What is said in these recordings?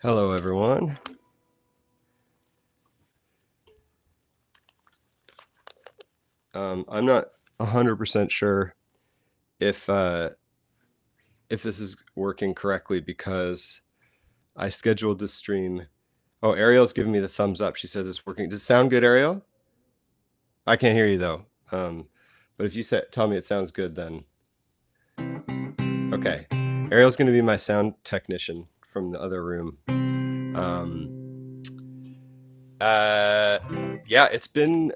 Hello, everyone. I'm not 100% sure if this is working correctly because I scheduled this stream. Oh, Ariel's giving me the thumbs up. She says it's working. Does it sound good, Ariel? I can't hear you though. But if you tell me it sounds good, then okay. Ariel's going to be my sound technician from the other room. Yeah, it's been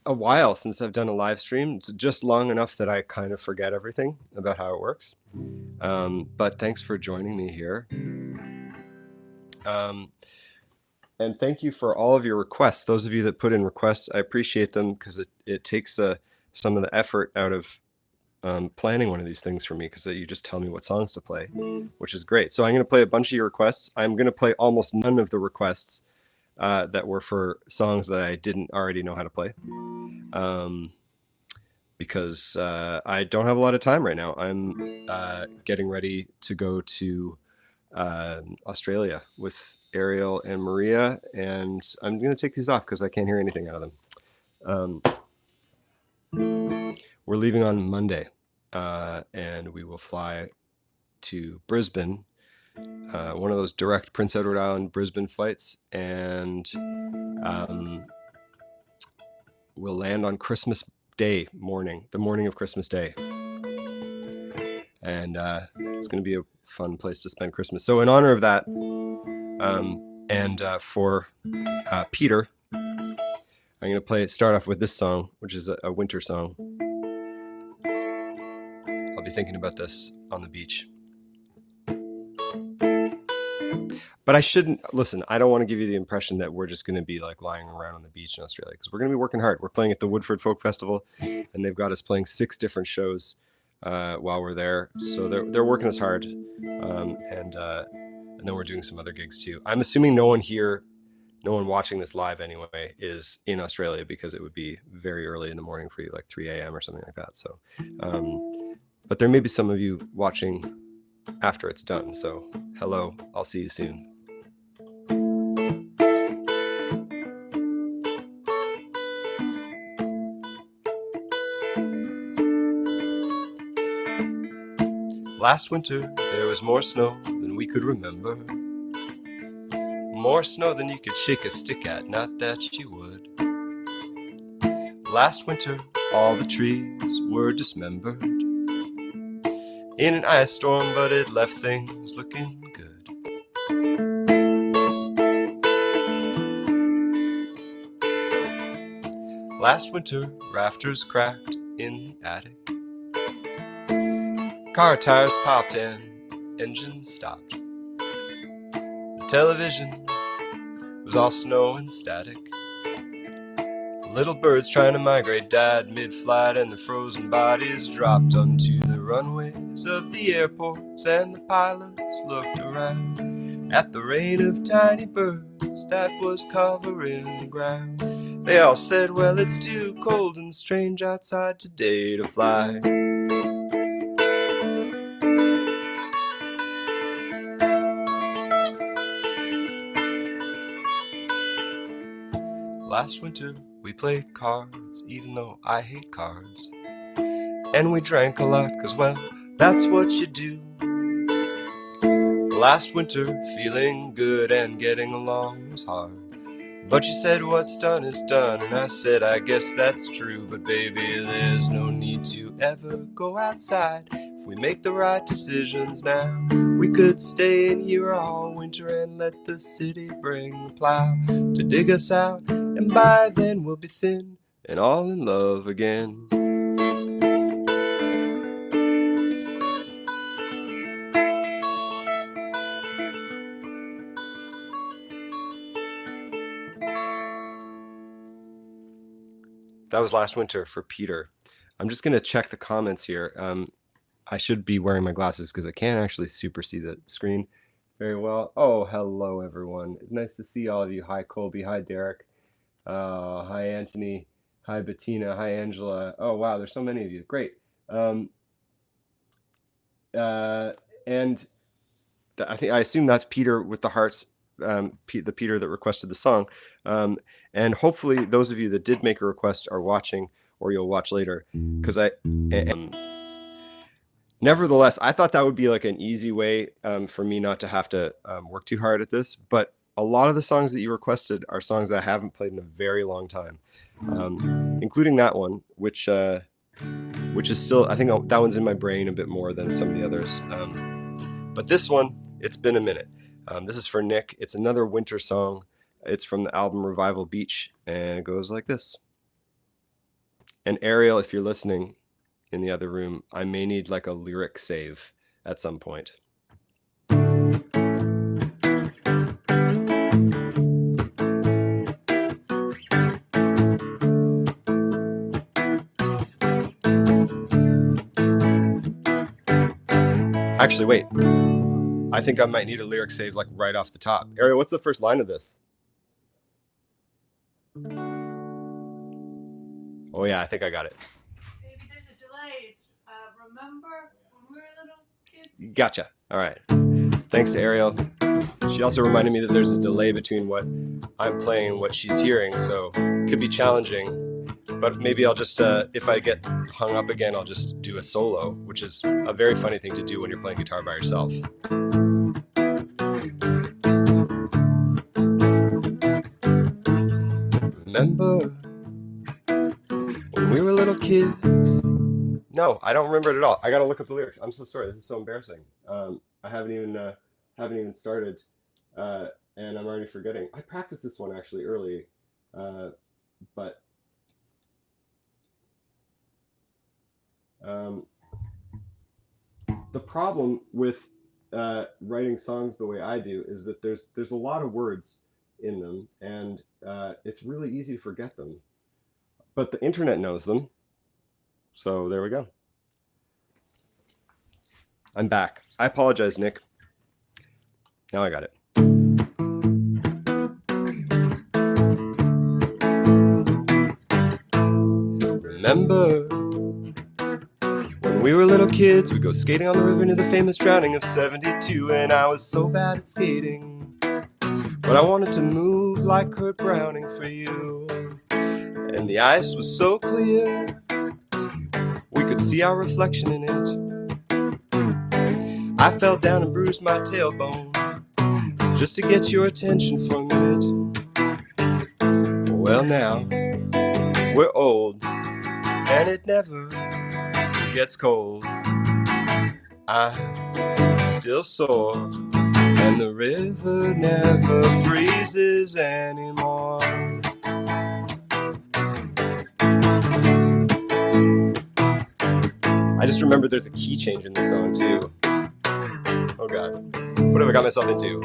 a while since I've done a live stream. It's just long enough that I kind of forget everything about how it works. But thanks for joining me here. And thank you for all of your requests. Those of you that put in requests, I appreciate them because it takes some of the effort out of planning one of these things for me, because you just tell me what songs to play, which is great. So I'm going to play a bunch of your requests. I'm going to play almost none of the requests that were for songs that I didn't already know how to play, because I don't have a lot of time right now. I'm getting ready to go to Australia with Ariel and Maria, and I'm going to take these off because I can't hear anything out of them. We're leaving on Monday, and we will fly to Brisbane, one of those direct Prince Edward Island Brisbane flights, and we'll land on Christmas Day morning, the morning of Christmas Day. And it's going to be a fun place to spend Christmas. So in honor of that, and for Peter, I'm going to start off with this song, which is a winter song. I'll be thinking about this on the beach. But I shouldn't, listen, I don't want to give you the impression that we're just going to be like lying around on the beach in Australia, because we're going to be working hard. We're playing at the Woodford Folk Festival, and they've got us playing 6 different shows while we're there. So they're working us hard. And then we're doing some other gigs too. I'm assuming no one watching this live anyway is in Australia, because it would be very early in the morning for you, like 3 a.m. or something like that. So, but there may be some of you watching after it's done. So hello, I'll see you soon. Last winter, there was more snow than we could remember. More snow than you could shake a stick at, not that you would. Last winter, all the trees were dismembered in an ice storm, but it left things looking good. Last winter, rafters cracked in the attic. Car tires popped and engines stopped. The television was all snow and static. Little birds trying to migrate died mid-flight, and the frozen bodies dropped onto the runways of the airports, and the pilots looked around at the rain of tiny birds that was covering the ground. They all said, well, it's too cold and strange outside today to fly. Last winter, we played cards, even though I hate cards. And we drank a lot, 'cause, well, that's what you do. Last winter, feeling good and getting along was hard. But you said what's done is done, and I said I guess that's true. But baby, there's no need to ever go outside. If we make the right decisions now, we could stay in here all winter and let the city bring the plow to dig us out. And by then we'll be thin and all in love again. That was Last Winter for Peter. I'm just going to check the comments here. I should be wearing my glasses because I can't actually super see the screen very well. Oh, hello, everyone. Nice to see all of you. Hi, Colby. Hi, Derek. Hi, Anthony. Hi, Bettina. Hi, Angela. Oh, wow. There's so many of you. Great. And I assume that's Peter with the hearts the Peter that requested the song. And hopefully those of you that did make a request are watching, or you'll watch later, because nevertheless, I thought that would be like an easy way for me not to have to work too hard at this. But a lot of the songs that you requested are songs I haven't played in a very long time, including that one, which is still, I think that one's in my brain a bit more than some of the others. But this one, it's been a minute. This is for Nick. It's another winter song. It's from the album Revival Beach, and it goes like this. And Ariel, if you're listening in the other room, I may need like a lyric save at some point. Actually, wait. I think I might need a lyric save like right off the top. Ariel, what's the first line of this? Oh yeah, I think I got it. Maybe there's a delay. It's remember when we were little kids? Gotcha. All right. Thanks to Ariel. She also reminded me that there's a delay between what I'm playing and what she's hearing, so it could be challenging. But maybe I'll just, if I get hung up again, I'll just do a solo, which is a very funny thing to do when you're playing guitar by yourself. Remember when we were little kids? No, I don't remember it at all. I gotta look up the lyrics. I'm so sorry. This is so embarrassing. I haven't even started, and I'm already forgetting. I practiced this one actually early, but the problem with writing songs the way I do is that there's a lot of words in them, and it's really easy to forget them. But the internet knows them, so there we go. I'm back. I apologize, Nick. Now I got it. Remember when we were little kids, we'd go skating on the river near the famous drowning of 72, and I was so bad at skating, but I wanted to move like Kurt Browning for you. And the ice was so clear, we could see our reflection in it. I fell down and bruised my tailbone just to get your attention for a minute. Well, now we're old and it never gets cold. I'm still sore and the river never freezes anymore. I just remembered there's a key change in this song too. Oh god, what have I got myself into?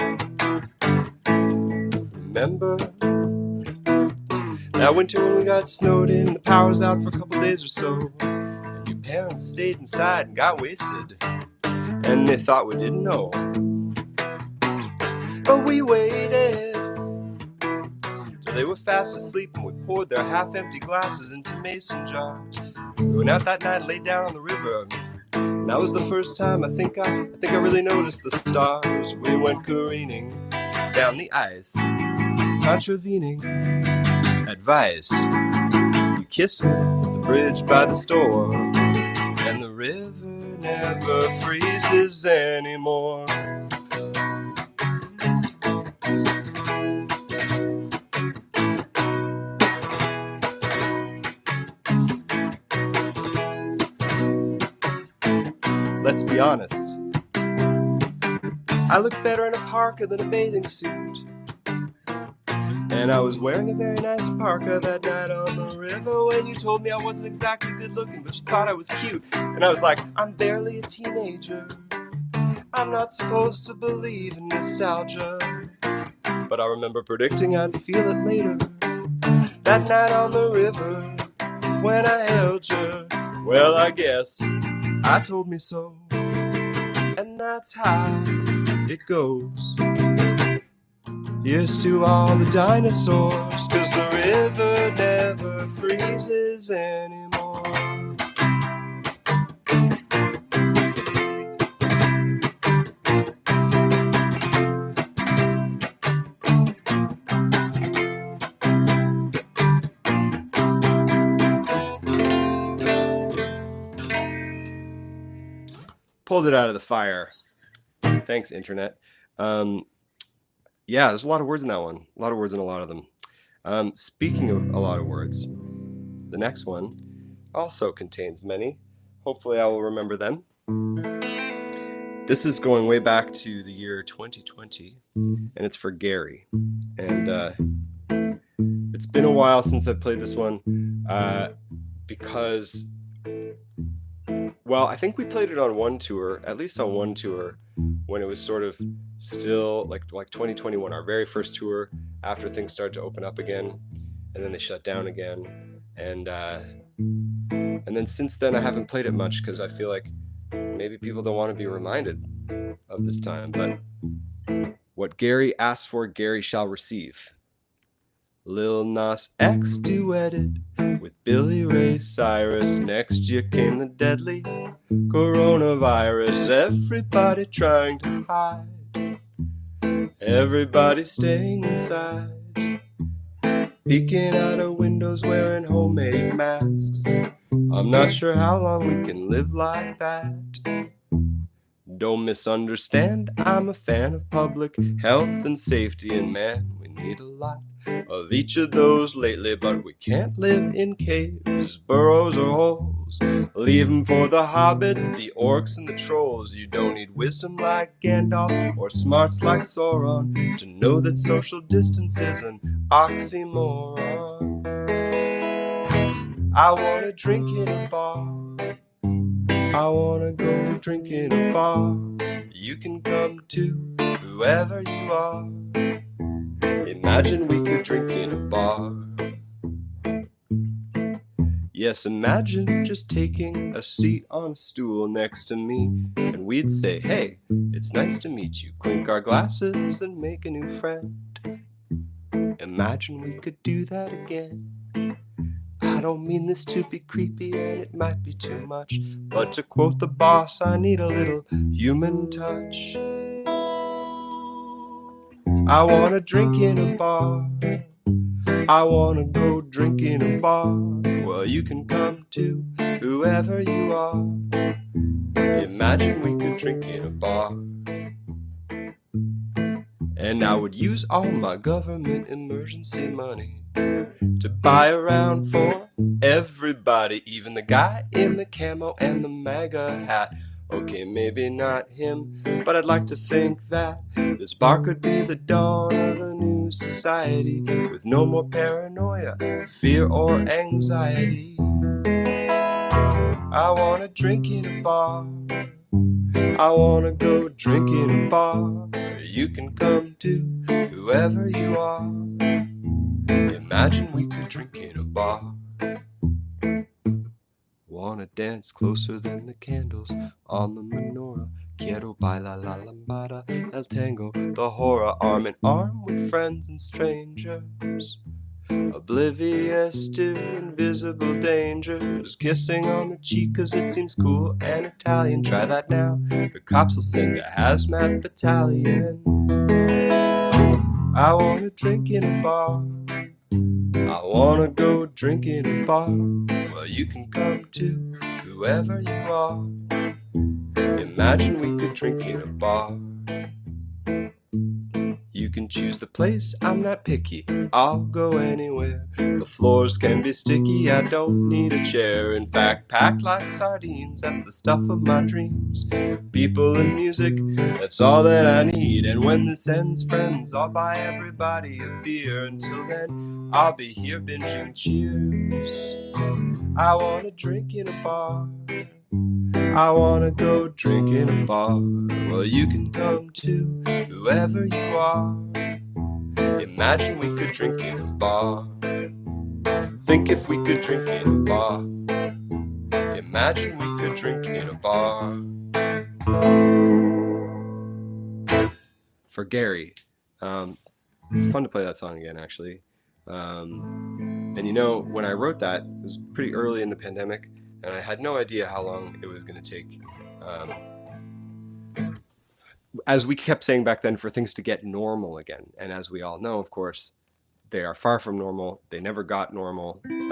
Remember that winter when we got snowed in, the power was out for a couple days or so, and your parents stayed inside and got wasted, and they thought we didn't know. But we waited till they were fast asleep, and we poured their half-empty glasses into mason jars. We went out that night and laid down on the river. And that was the first time I think I really noticed the stars. We went careening down the ice, contravening advice. You kissed me at the bridge by the store, and the river never freezes anymore. Let's be honest, I look better in a parka than a bathing suit. And I was wearing a very nice parka that night on the river when you told me I wasn't exactly good looking, but you thought I was cute. And I was like, I'm barely a teenager, I'm not supposed to believe in nostalgia. But I remember predicting I'd feel it later, that night on the river when I held you. Well, I guess I told me so, and that's how it goes. Here's to all the dinosaurs, 'cause the river never freezes anymore. pulled it out of the fire. Thanks, internet. Yeah, there's a lot of words in that one. A lot of words in a lot of them. Speaking of a lot of words, the next one also contains many. Hopefully I will remember them. This is going way back to the year 2020, and it's for Gary. And it's been a while since I've played this one because, well, I think we played it on one tour, at least on one tour, when it was sort of still like 2021, our very first tour after things started to open up again, and then they shut down again. And then since then I haven't played it much because I feel like maybe people don't want to be reminded of this time. But what Gary asks for, Gary shall receive. Lil Nas X duetted with Billy Ray Cyrus. Next year came the deadly coronavirus. Everybody trying to hide, everybody staying inside, peeking out of windows wearing homemade masks. I'm not sure how long we can live like that. Don't misunderstand, I'm a fan of public health and safety, and man, we need a lot of each of those lately, but we can't live in caves, burrows, or holes. Leave them for the hobbits, the orcs, and the trolls. You don't need wisdom like Gandalf or smarts like Sauron to know that social distance is an oxymoron. I wanna drink in a bar, I wanna go drink in a bar. You can come too, whoever you are. Imagine we could drink in a bar. Yes, imagine just taking a seat on a stool next to me, and we'd say, hey, it's nice to meet you. Clink our glasses and make a new friend. Imagine we could do that again. I don't mean this to be creepy, and it might be too much, but to quote the boss, I need a little human touch. I wanna drink in a bar, I wanna go drink in a bar. Well, you can come too, whoever you are. Imagine we could drink in a bar. And I would use all my government emergency money to buy a round for everybody, even the guy in the camo and the MAGA hat. Okay, maybe not him, but I'd like to think that this bar could be the dawn of a new society with no more paranoia, fear, or anxiety. I wanna drink in a bar, I wanna go drink in a bar. You can come too, whoever you are. Imagine we could drink in a bar. Wanna dance closer than the candles on the menorah. Quiero bailar la lambada, el tango, the horror. Arm in arm with friends and strangers, oblivious to invisible dangers. Kissing on the cheek cause it seems cool and Italian. Try that now, the cops will send a hazmat battalion. I wanna drink in a bar, I wanna go drink in a bar. Well, you can come too, whoever you are. Imagine we could drink in a bar. You can choose the place, I'm not picky, I'll go anywhere. The floors can be sticky, I don't need a chair. In fact, packed like sardines, that's the stuff of my dreams. People and music, that's all that I need. And when this ends, friends, I'll buy everybody a beer. Until then, I'll be here binging Cheers. I wanna drink in a bar, I wanna go drink in a bar. Well, you can come too, whoever you are. Imagine we could drink in a bar. Think if we could drink in a bar. Imagine we could drink in a bar. For Gary. It's fun to play that song again, actually. And you know, when I wrote that, it was pretty early in the pandemic, and I had no idea how long it was going to take. As we kept saying back then, for things to get normal again. And as we all know, of course, they are far from normal. They never got normal. And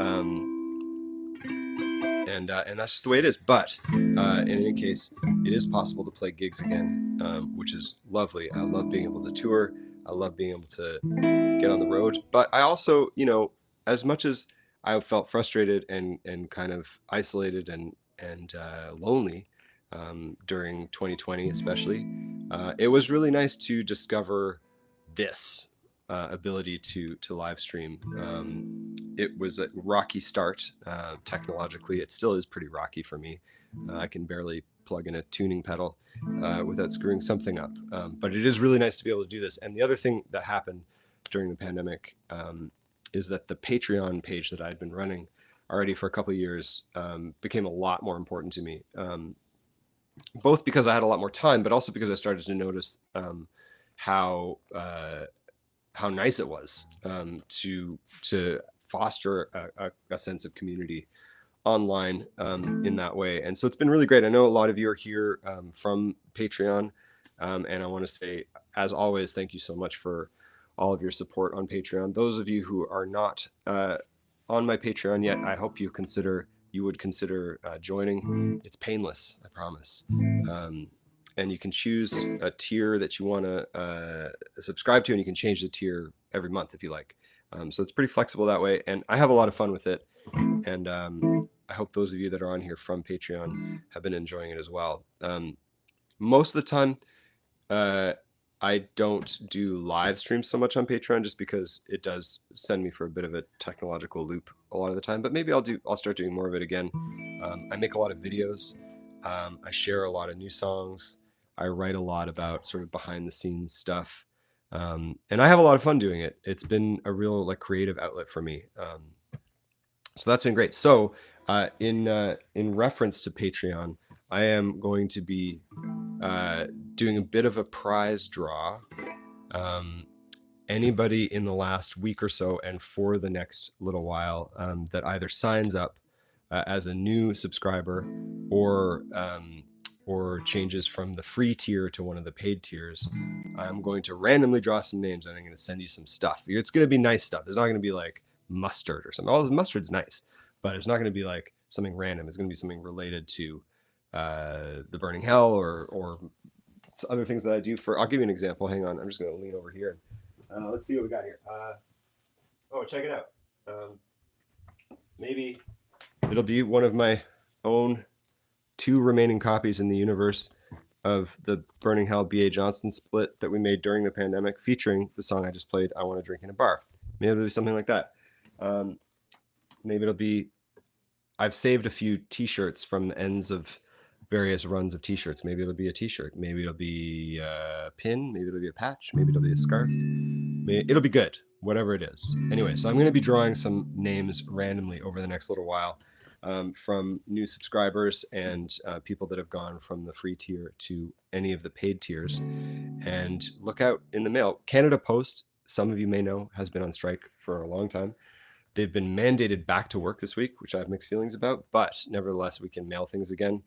and that's just the way it is. But in any case, it is possible to play gigs again, which is lovely. I love being able to tour. I love being able to get on the road. But I also, as much as I felt frustrated and kind of isolated and lonely during 2020, especially, it was really nice to discover this ability to live stream. It was a rocky start technologically. It still is pretty rocky for me. I can barely plug in a tuning pedal without screwing something up. But it is really nice to be able to do this. And the other thing that happened during the pandemic is that the Patreon page that I'd been running already for a couple of years became a lot more important to me. Both because I had a lot more time, but also because I started to notice how nice it was to foster a sense of community online in that way. And so it's been really great. I know a lot of you are here from Patreon, and I want to say, as always, thank you so much for all of your support on Patreon. Those of you who are not on my Patreon yet, I hope you would consider joining. It's painless, I promise. And you can choose a tier that you want to subscribe to, and you can change the tier every month if you like. So it's pretty flexible that way, and I have a lot of fun with it. And I hope those of you that are on here from Patreon have been enjoying it as well. Most of the time, I don't do live streams so much on Patreon just because it does send me for a bit of a technological loop a lot of the time. But maybe I'll start doing more of it again. I make a lot of videos. I share a lot of new songs. I write a lot about sort of behind the scenes stuff. And I have a lot of fun doing it. It's been a real creative outlet for me. So that's been great. So in reference to Patreon, I am going to be doing a bit of a prize draw. Anybody in the last week or so and for the next little while that either signs up as a new subscriber or changes from the free tier to one of the paid tiers, I'm going to randomly draw some names and I'm going to send you some stuff. It's going to be nice stuff. It's not going to be like mustard or something. All this mustard's nice, but it's not going to be like something random. It's going to be something related to the Burning Hell or other things that I do I'll give you an example. Hang on. I'm just going to lean over here. Let's see what we got here. Check it out. Maybe it'll be one of my own 2 remaining copies in the universe of the Burning Hell B.A. Johnston split that we made during the pandemic, featuring the song I just played, I Want to Drink in a Bar. Maybe it'll be something like that. Maybe it'll be, I've saved a few t-shirts from the ends of various runs of t-shirts. Maybe it'll be a t-shirt. Maybe it'll be a pin. Maybe it'll be a patch. Maybe it'll be a scarf. It'll be good, whatever it is. Anyway, so I'm going to be drawing some names randomly over the next little while from new subscribers and people that have gone from the free tier to any of the paid tiers. And look out in the mail. Canada Post, some of you may know, has been on strike for a long time. They've been mandated back to work this week, which I have mixed feelings about, but nevertheless, we can mail things again.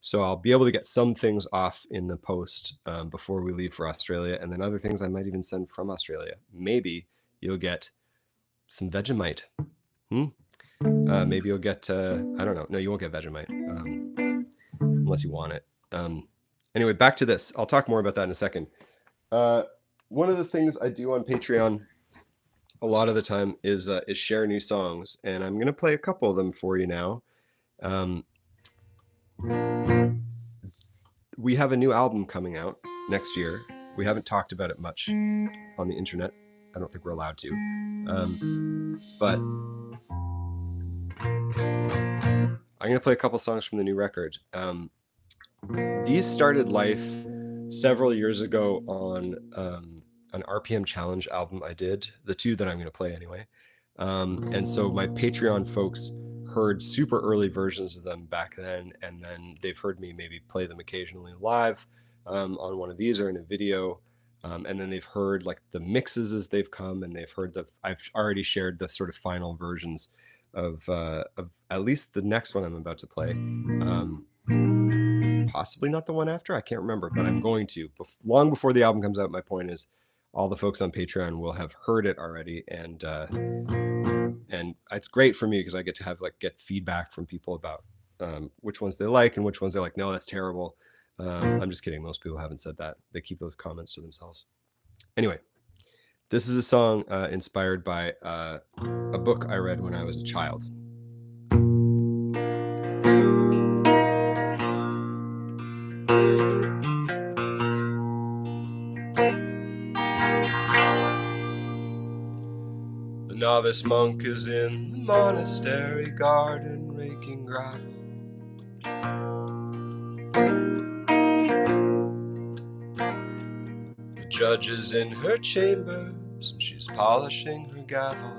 So I'll be able to get some things off in the post before we leave for Australia, and then other things I might even send from Australia. Maybe you'll get some Vegemite. Maybe you'll get, I don't know. No, you won't get Vegemite unless you want it. Anyway, back to this. I'll talk more about that in a second. One of the things I do on Patreon a lot of the time is share new songs, and I'm going to play a couple of them for you now. We have a new album coming out next year. We haven't talked about it much on the internet. I don't think we're allowed to. But I'm going to play a couple songs from the new record. These started life several years ago on an RPM Challenge album I did, the 2 that I'm going to play anyway. And so my Patreon folks heard super early versions of them back then, and then they've heard me maybe play them occasionally live on one of these or in a video. And then they've heard the mixes as they've come, and they've heard I've already shared the sort of final versions of at least the next one I'm about to play. Possibly not the one after, I can't remember, but I'm going to. Long before the album comes out, my point is all the folks on Patreon will have heard it already, and it's great for me because I get to have get feedback from people about which ones they like and which ones they're like, no, that's terrible. I'm just kidding. Most people haven't said that. They keep those comments to themselves. Anyway, this is a song inspired by a book I read when I was a child. The novice monk is in the monastery garden raking gravel. The judge is in her chambers and she's polishing her gavel.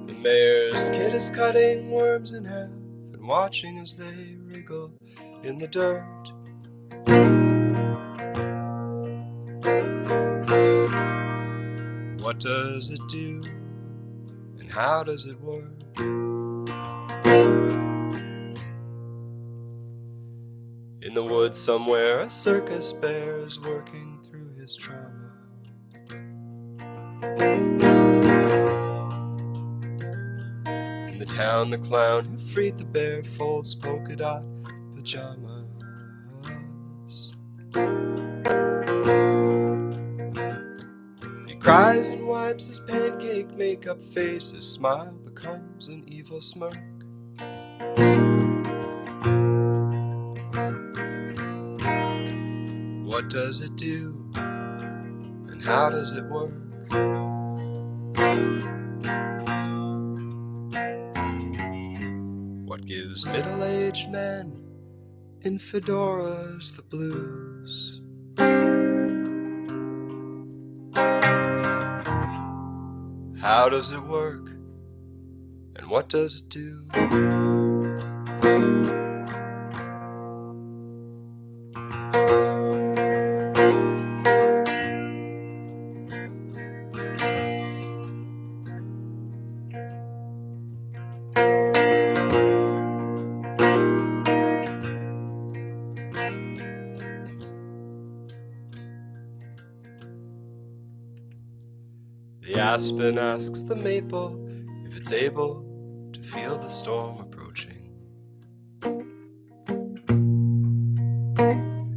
The mayor's kid is cutting worms in half and watching as they wriggle in the dirt. What does it do and how does it work? In the woods somewhere a circus bear is working through his trauma. In the town the clown who freed the bear folds polka dot pajamas. He cries and wipes his pancake makeup face. His smile becomes an evil smirk. What does it do and how does it work? What gives middle-aged men in fedoras the blues? How does it work and what does it do? The aspen asks the maple if it's able to feel the storm approaching.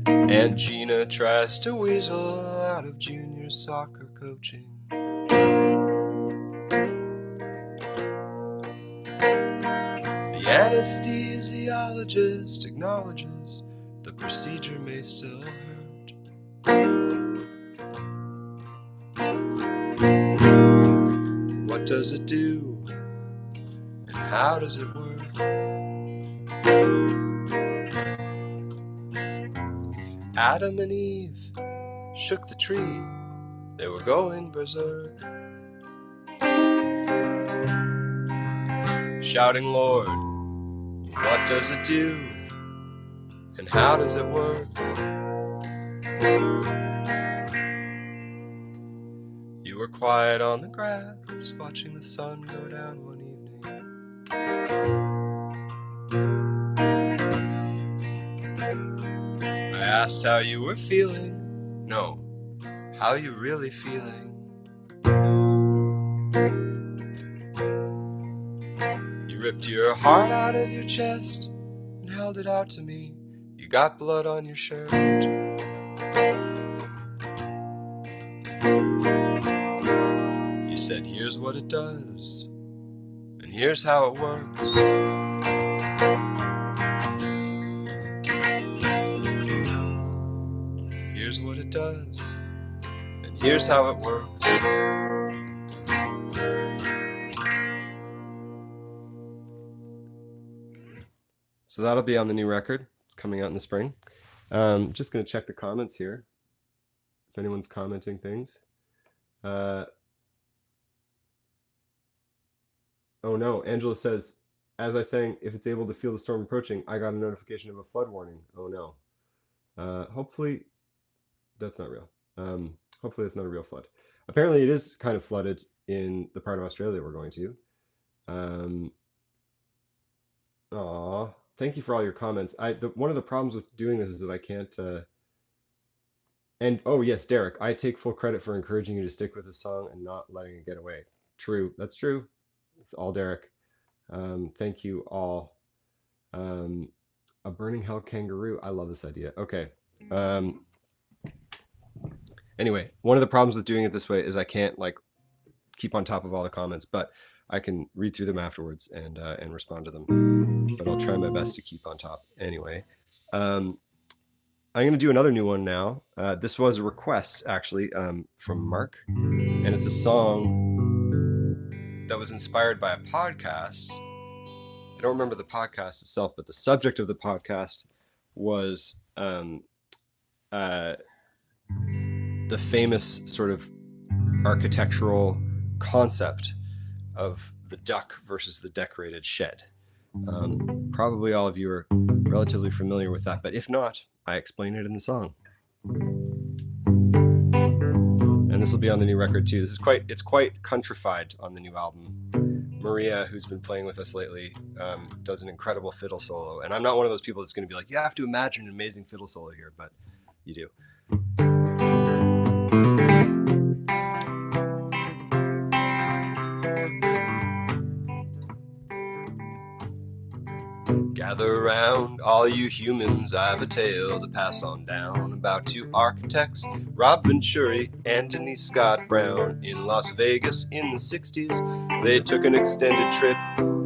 Aunt Gina tries to weasel out of junior soccer coaching. The anesthesiologist acknowledges the procedure may still hurt. What does it do and how does it work? Adam and Eve shook the tree, they were going berserk, shouting, Lord, what does it do and how does it work? You were quiet on the grass, watching the sun go down one evening. I asked how you were feeling, no, how you really feeling. You ripped your heart out of your chest and held it out to me. You got blood on your shirt. You said, here's what it does, and here's how it works. Here's what it does, and here's how it works. So that'll be on the new record. It's coming out in the spring. Just going to check the comments here. If anyone's commenting things. Oh no, Angela says, as I sang, if it's able to feel the storm approaching, I got a notification of a flood warning. Oh no. Hopefully that's not real. Hopefully it's not a real flood. Apparently it is kind of flooded in the part of Australia we're going to. Aw, thank you for all your comments. One of the problems with doing this is that I can't. And oh yes, Derek, I take full credit for encouraging you to stick with the song and not letting it get away. True. That's true. It's all Derek. Thank you all. A burning hell kangaroo. I love this idea. Okay. Anyway, one of the problems with doing it this way is I can't like keep on top of all the comments, but I can read through them afterwards and respond to them. But I'll try my best to keep on top. Anyway, I'm going to do another new one now. This was a request actually from Mark, and it's a song that was inspired by a podcast. I don't remember the podcast itself, but the subject of the podcast was the famous sort of architectural concept of the duck versus the decorated shed. Probably all of you are relatively familiar with that, but if not, I explain it in the song. And this will be on the new record too. It's quite countrified on the new album. Maria, who's been playing with us lately, does an incredible fiddle solo. And I'm not one of those people that's going to be like, you have to imagine an amazing fiddle solo here, but you do. Gather round, all you humans, I have a tale to pass on down about two architects, Rob Venturi and Denise Scott Brown. In Las Vegas in the 60s, they took an extended trip.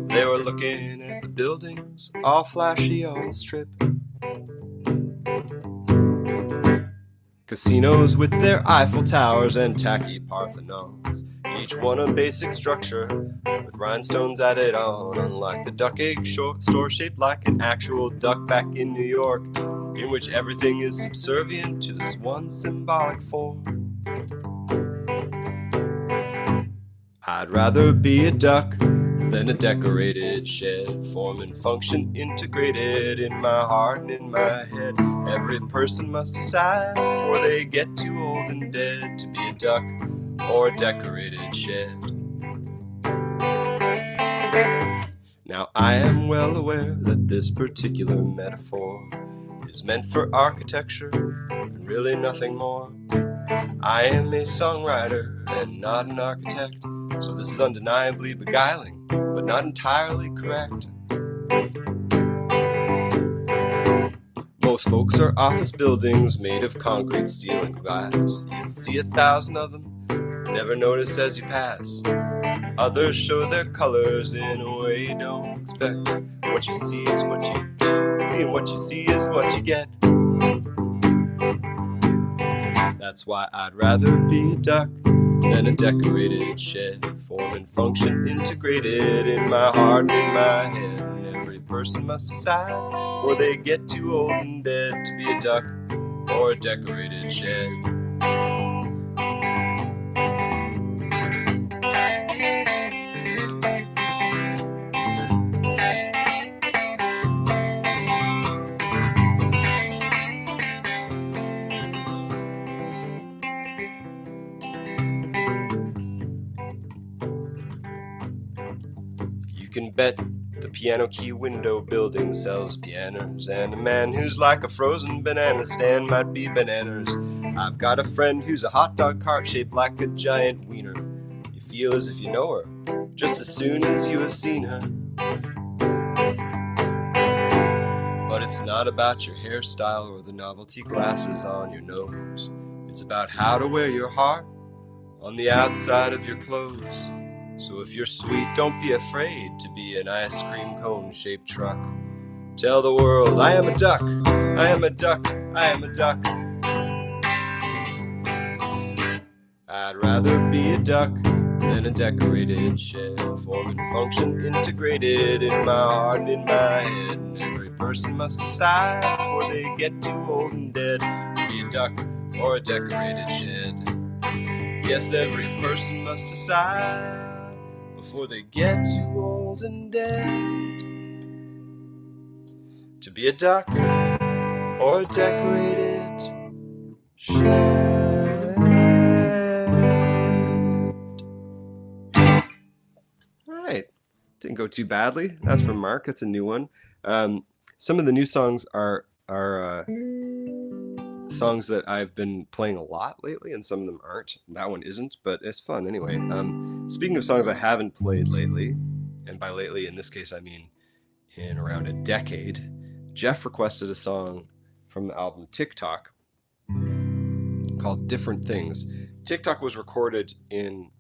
They were looking at the buildings, all flashy on the strip. Casinos with their Eiffel Towers and tacky Parthenons, each one a basic structure with rhinestones added on. Unlike the duck egg store shaped like an actual duck back in New York, in which everything is subservient to this one symbolic form. I'd rather be a duck than a decorated shed, form and function integrated in my heart and in my head. Every person must decide before they get too old and dead to be a duck or a decorated shed. Now I am well aware that this particular metaphor is meant for architecture and really nothing more. I am a songwriter and not an architect, so this is undeniably beguiling, but not entirely correct. Most folks are office buildings made of concrete, steel, and glass. You see 1,000 of them, never notice as you pass. Others show their colors in a way you don't expect. What you see is what you see, and what you see is what you get. That's why I'd rather be a duck than a decorated shed, form and function integrated in my heart and in my head. And every person must decide before they get too old and dead to be a duck or a decorated shed. You can bet the piano key window building sells pianos, and a man who's like a frozen banana stand might be bananas. I've got a friend who's a hot dog cart shaped like a giant wiener. You feel as if you know her just as soon as you have seen her. But it's not about your hairstyle or the novelty glasses on your nose. It's about how to wear your heart on the outside of your clothes. So if you're sweet, don't be afraid to be an ice cream cone-shaped truck. Tell the world, I am a duck, I am a duck, I am a duck. I'd rather be a duck than a decorated shed, form and function integrated in my heart and in my head. And every person must decide before they get too old and dead to be a duck or a decorated shed. Yes, every person must decide before they get too old and dead to be a duck or a decorated shed. All right, didn't go too badly. That's from Mark. That's a new one. Some of the new songs are songs that I've been playing a lot lately, and some of them aren't. That one isn't, but it's fun anyway. Speaking of songs I haven't played lately, and by lately in this case I mean in around a decade, Jeff requested a song from the album TikTok called Different Things. TikTok was recorded in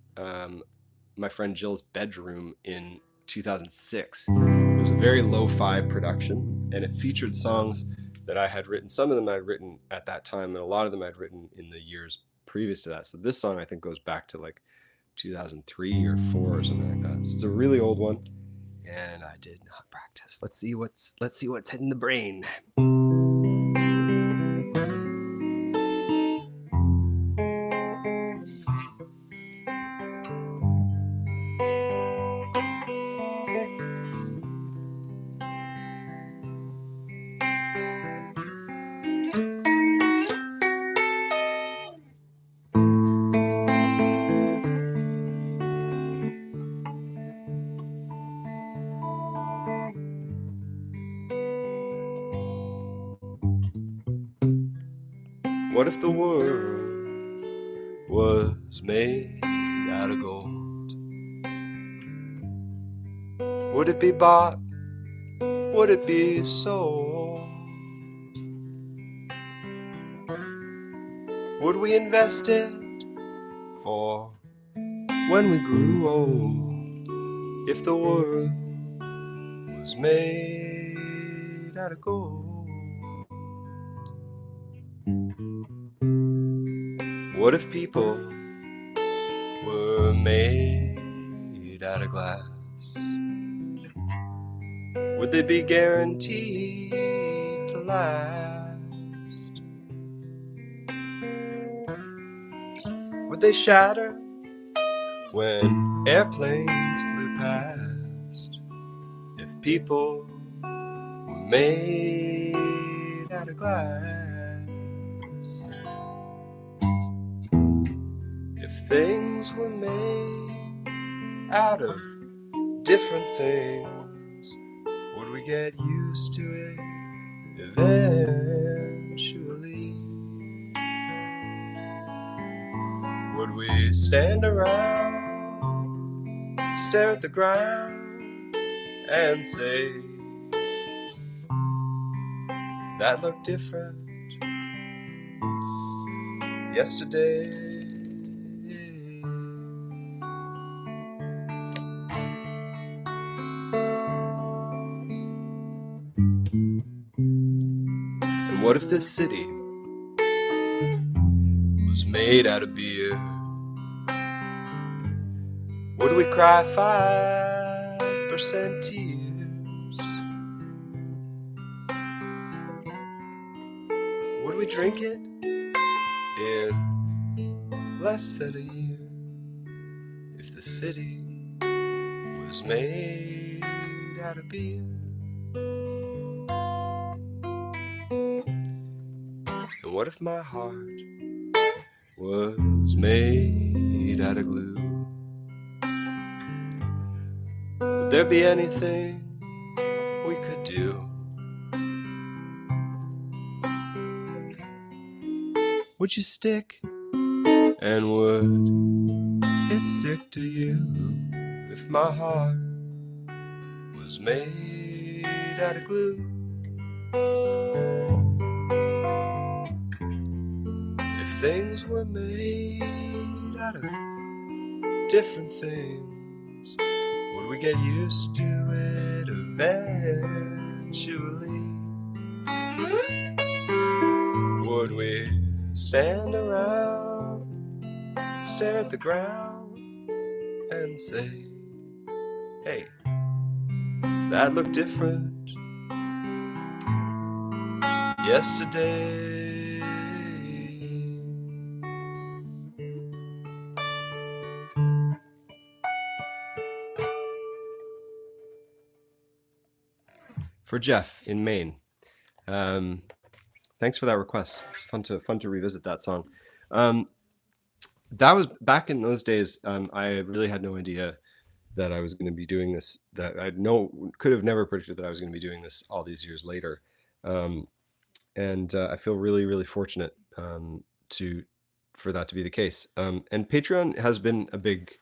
my friend Jill's bedroom in 2006. It was a very lo-fi production, and it featured songs that I had written. Some of them I'd written at that time, and a lot of them I'd written in the years previous to that. So this song I think goes back to like 2003 or 4 or something like that. So it's a really old one, and I did not practice. Let's see what's in the brain. What if the world was made out of gold? Would it be bought? Would it be sold? Would we invest it for when we grew old? If the world was made out of gold? What if people were made out of glass? Would they be guaranteed to last? Would they shatter when airplanes flew past? If people were made out of glass? If things were made out of different things, would we get used to it eventually? Would we stand around, stare at the ground, and say, that looked different yesterday? And what if this city was made out of beer? Would we cry 5% tears? Would we drink it in less than a year? If the city was made out of beer? And what if my heart was made out of glue? Would there be anything we could do? Would you stick? And would it stick to you if my heart was made out of glue? If things were made out of different things, would we get used to it eventually? Would we stand around, stare at the ground, and say, hey, that looked different yesterday? For Jeff in Maine. Thanks for that request. It's fun to revisit that song. That was back in those days. I really had no idea that I was going to be doing this. That could have never predicted that I was going to be doing this all these years later. And I feel really, really fortunate to for that to be the case. And Patreon has been a big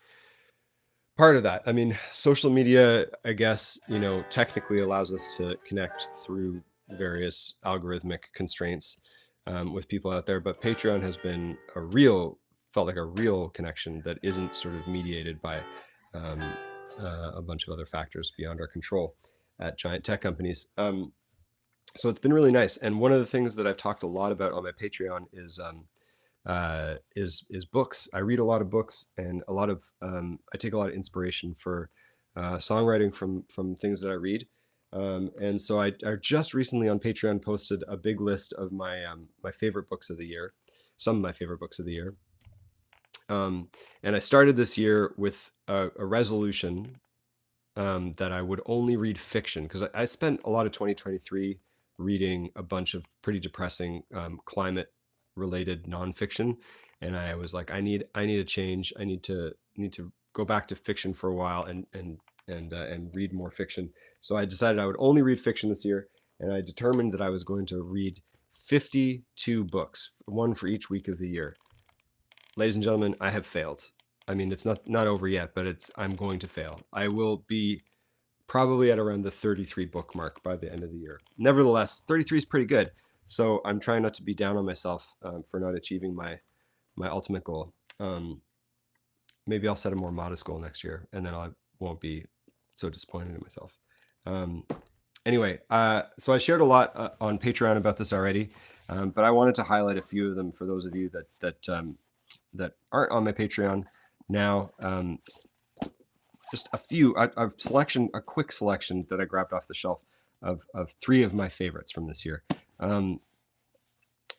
part of that. I mean, social media, I guess, technically allows us to connect through various algorithmic constraints with people out there, but Patreon has been felt like a real connection that isn't sort of mediated by um, a bunch of other factors beyond our control at giant tech companies. So it's been really nice. And one of the things that I've talked a lot about on my Patreon is books. I read a lot of books, and I take a lot of inspiration for songwriting from things that I read. And so I just recently on Patreon posted a big list of my favorite books of the year, some of my favorite books of the year. And I started this year with a resolution that I would only read fiction, because I spent a lot of 2023 reading a bunch of pretty depressing climate related nonfiction, and I was like, I need a change. I need to go back to fiction for a while and read more fiction. So I decided I would only read fiction this year, and I determined that I was going to read 52 books, one for each week of the year. Ladies and gentlemen, I have failed. I mean, it's not over yet, but I'm going to fail. I will be probably at around the 33 book mark by the end of the year. Nevertheless, 33 is pretty good. So I'm trying not to be down on myself for not achieving my ultimate goal. Maybe I'll set a more modest goal next year, and then I won't be so disappointed in myself. Anyway, so I shared a lot on Patreon about this already, but I wanted to highlight a few of them for those of you that aren't on my Patreon now. Just a quick selection that I grabbed off the shelf of 3 of my favorites from this year.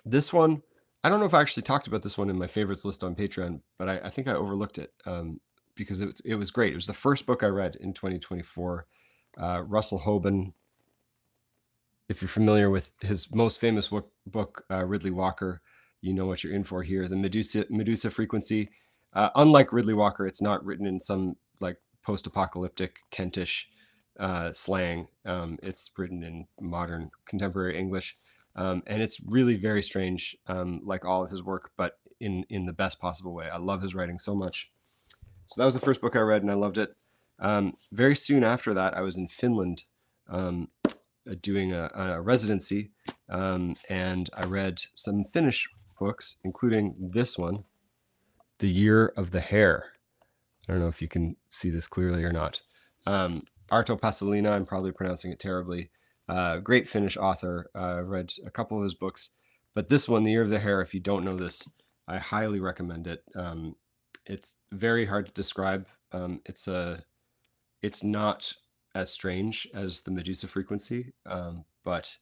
This one, I don't know if I actually talked about this one in my favorites list on Patreon, but I think I overlooked it because it was great. It was the first book I read in 2024. Russell Hoban, if you're familiar with his most famous book, Ridley Walker, you know what you're in for here. The Medusa Frequency. Unlike Ridley Walker, it's not written in some like post-apocalyptic Kentish slang. It's written in modern contemporary English, and it's really very strange, like all of his work, but in the best possible way. I love his writing so much. So that was the first book I read, and I loved it. Very soon after that, I was in Finland doing a residency, and I read some Finnish books, including this one, The Year of the Hare. I don't know if you can see this clearly or not. Arto Pasolina, I'm probably pronouncing it terribly. Great Finnish author. Read a couple of his books, but this one, The Year of the Hare, if you don't know this, I highly recommend it. It's very hard to describe. It's not as strange as the Medusa Frequency, but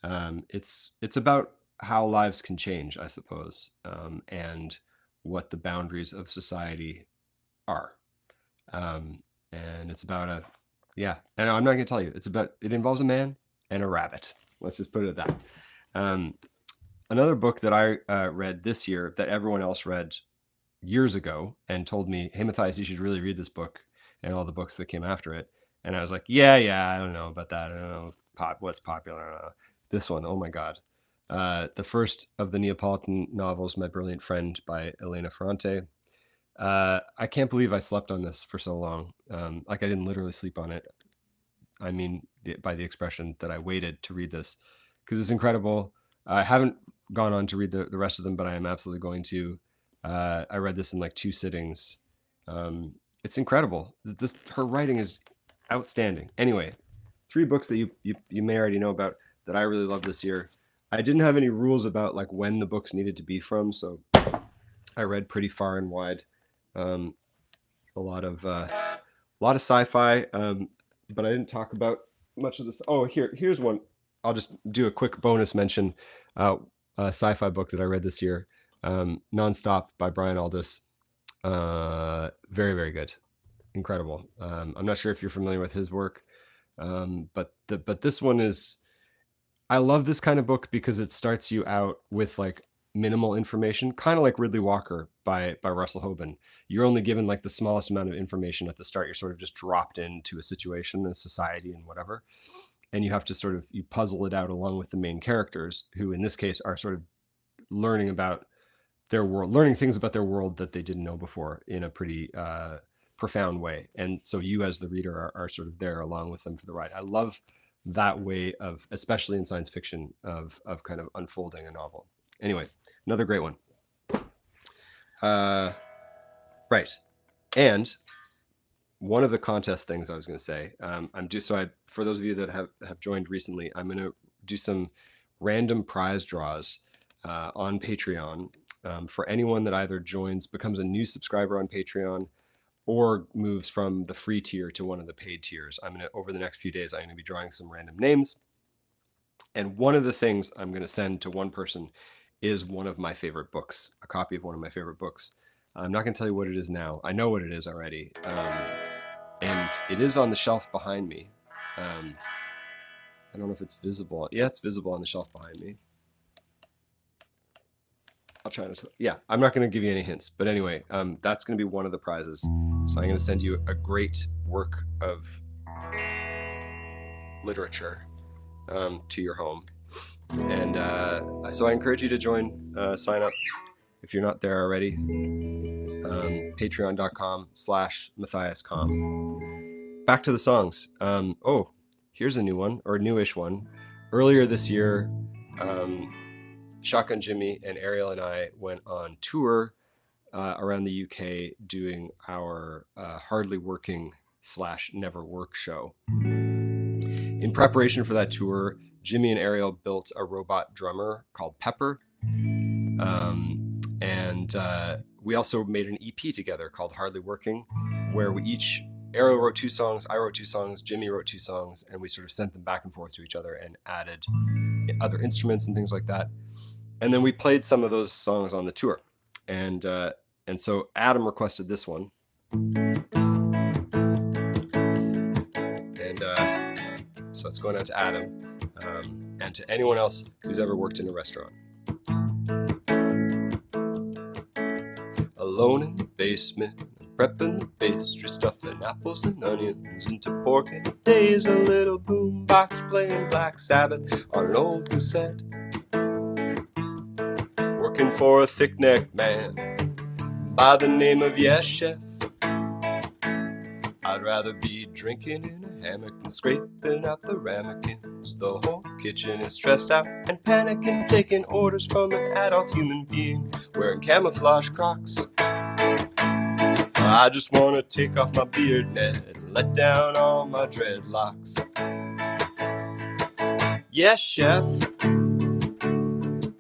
it's about how lives can change, I suppose, and what the boundaries of society are. And it's about and I'm not going to tell you. It involves a man and a rabbit. Let's just put it at that. Another book that I read this year that everyone else read years ago and told me, hey, Mathias, you should really read this book and all the books that came after it. And I was like, yeah, I don't know about that. I don't know what's popular. This one, oh my God. The first of the Neapolitan novels, My Brilliant Friend by Elena Ferrante. I can't believe I slept on this for so long. Like I didn't literally sleep on it. I mean, by the expression that I waited to read this, because it's incredible. I haven't gone on to read the rest of them, but I am absolutely going to. I read this in like 2 sittings. It's incredible. Her writing is outstanding. Anyway, 3 books that you may already know about that I really loved this year. I didn't have any rules about like when the books needed to be from, so I read pretty far and wide. A lot of sci-fi, but I didn't talk about much of this. Oh, here's one. I'll just do a quick bonus mention. A sci-fi book that I read this year, Nonstop by Brian Aldiss. Very, very good. Incredible. I'm not sure if you're familiar with his work, but this one is, I love this kind of book because it starts you out with like minimal information, kind of like Ridley Walker by Russell Hoban. You're only given like the smallest amount of information at the start. You're sort of just dropped into a situation, a society, and whatever. And you have to you puzzle it out along with the main characters, who in this case are sort of learning about their world, learning things about their world that they didn't know before in a pretty profound way. And so you as the reader are sort of there along with them for the ride. I love that way of, especially in science fiction, of kind of unfolding a novel. Anyway, another great one. Right. And one of the contest things I was going to say, for those of you that have joined recently, I'm going to do some random prize draws on Patreon for anyone that either becomes a new subscriber on Patreon or moves from the free tier to one of the paid tiers. Over the next few days, I'm going to be drawing some random names. And one of the things I'm going to send to one person is one of my favorite books, a copy of one of my favorite books. I'm not going to tell you what it is now. I know what it is already. And it is on the shelf behind me. I don't know if it's visible. Yeah, it's visible on the shelf behind me. I'll try to. Yeah, I'm not going to give you any hints. But anyway, that's going to be one of the prizes. So I'm going to send you a great work of literature to your home. And so I encourage you to join, sign up if you're not there already. Patreon.com/MatthiasCom. Back to the songs. Here's a new one, or a newish one. Earlier this year, Shotgun Jimmy and Ariel and I went on tour around the UK doing our Hardly Working / Never Work show. In preparation for that tour, Jimmy and Ariel built a robot drummer called Pepper. And we also made an EP together called Hardly Working, where Ariel wrote 2 songs, I wrote 2 songs, Jimmy wrote 2 songs, and we sort of sent them back and forth to each other and added other instruments and things like that. And then we played some of those songs on the tour. And so Adam requested this one. And so it's going out to Adam and to anyone else who's ever worked in a restaurant. Alone in the basement, prepping the pastry, stuffing apples and onions into pork and days. A little boombox playing Black Sabbath on an old cassette. Working for a thick-necked man by the name of Yes Chef. I'd rather be drinking in a hammock than scraping out the ramekins. The whole kitchen is stressed out and panicking, taking orders from an adult human being wearing camouflage Crocs. I just want to take off my beard net and let down all my dreadlocks. Yes, chef,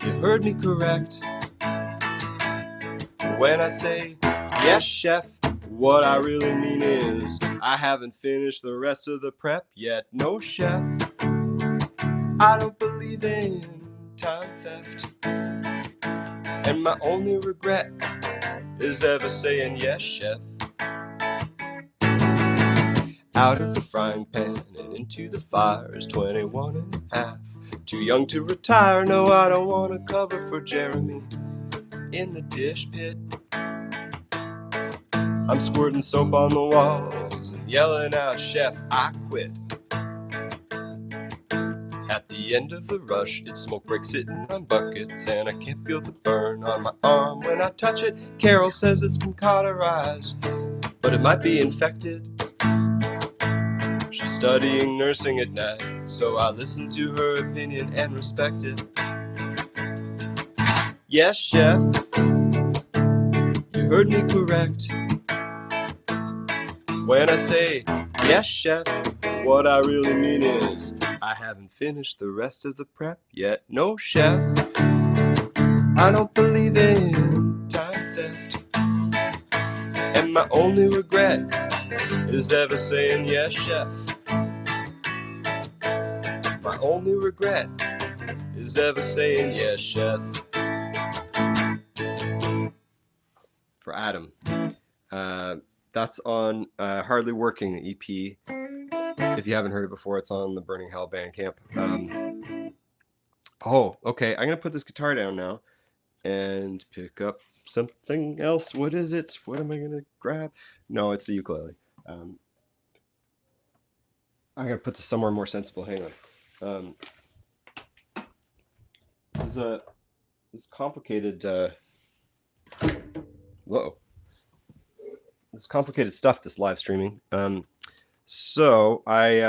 you heard me correct when I say yes, chef. What I really mean is I haven't finished the rest of the prep yet. No, chef, I don't believe in time theft. And my only regret is ever saying yes, chef. Out of the frying pan and into the fire is 21 and a half. Too young to retire, no, I don't want to cover for Jeremy in the dish pit. I'm squirting soap on the walls and yelling out, chef, I quit. At the end of the rush, it's smoke break sitting on buckets, and I can't feel the burn on my arm when I touch it. Carol says it's been cauterized, but it might be infected. She's studying nursing at night, so I listen to her opinion and respect it. Yes, chef, you heard me correct when I say yes, chef. What I really mean is I haven't finished the rest of the prep yet. No, chef, I don't believe in time theft. And my only regret is ever saying yes, chef. My only regret is ever saying yes, chef. For Adam. That's on Hardly Working EP. If you haven't heard it before, it's on the Burning Hell Bandcamp. Okay. I'm going to put this guitar down now and pick up something else. What is it? What am I going to grab? No, it's the ukulele. I'm going to put this somewhere more sensible. Hang on. This is a this complicated whoa, this complicated stuff, this live streaming. So I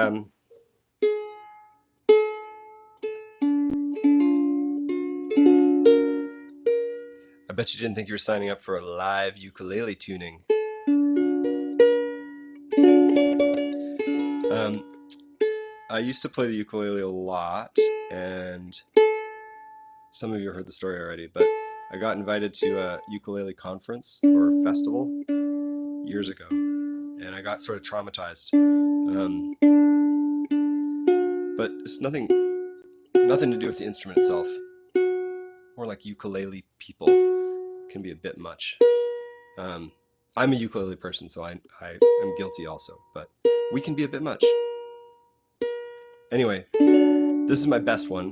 bet you didn't think you were signing up for a live ukulele tuning. I used to play the ukulele a lot, and some of you heard the story already, but I got invited to a ukulele conference or festival years ago, and I got sort of traumatized. But it's nothing to do with the instrument itself. More like ukulele people can be a bit much. I'm a ukulele person, so I am guilty also, but we can be a bit much. Anyway, this is my best one.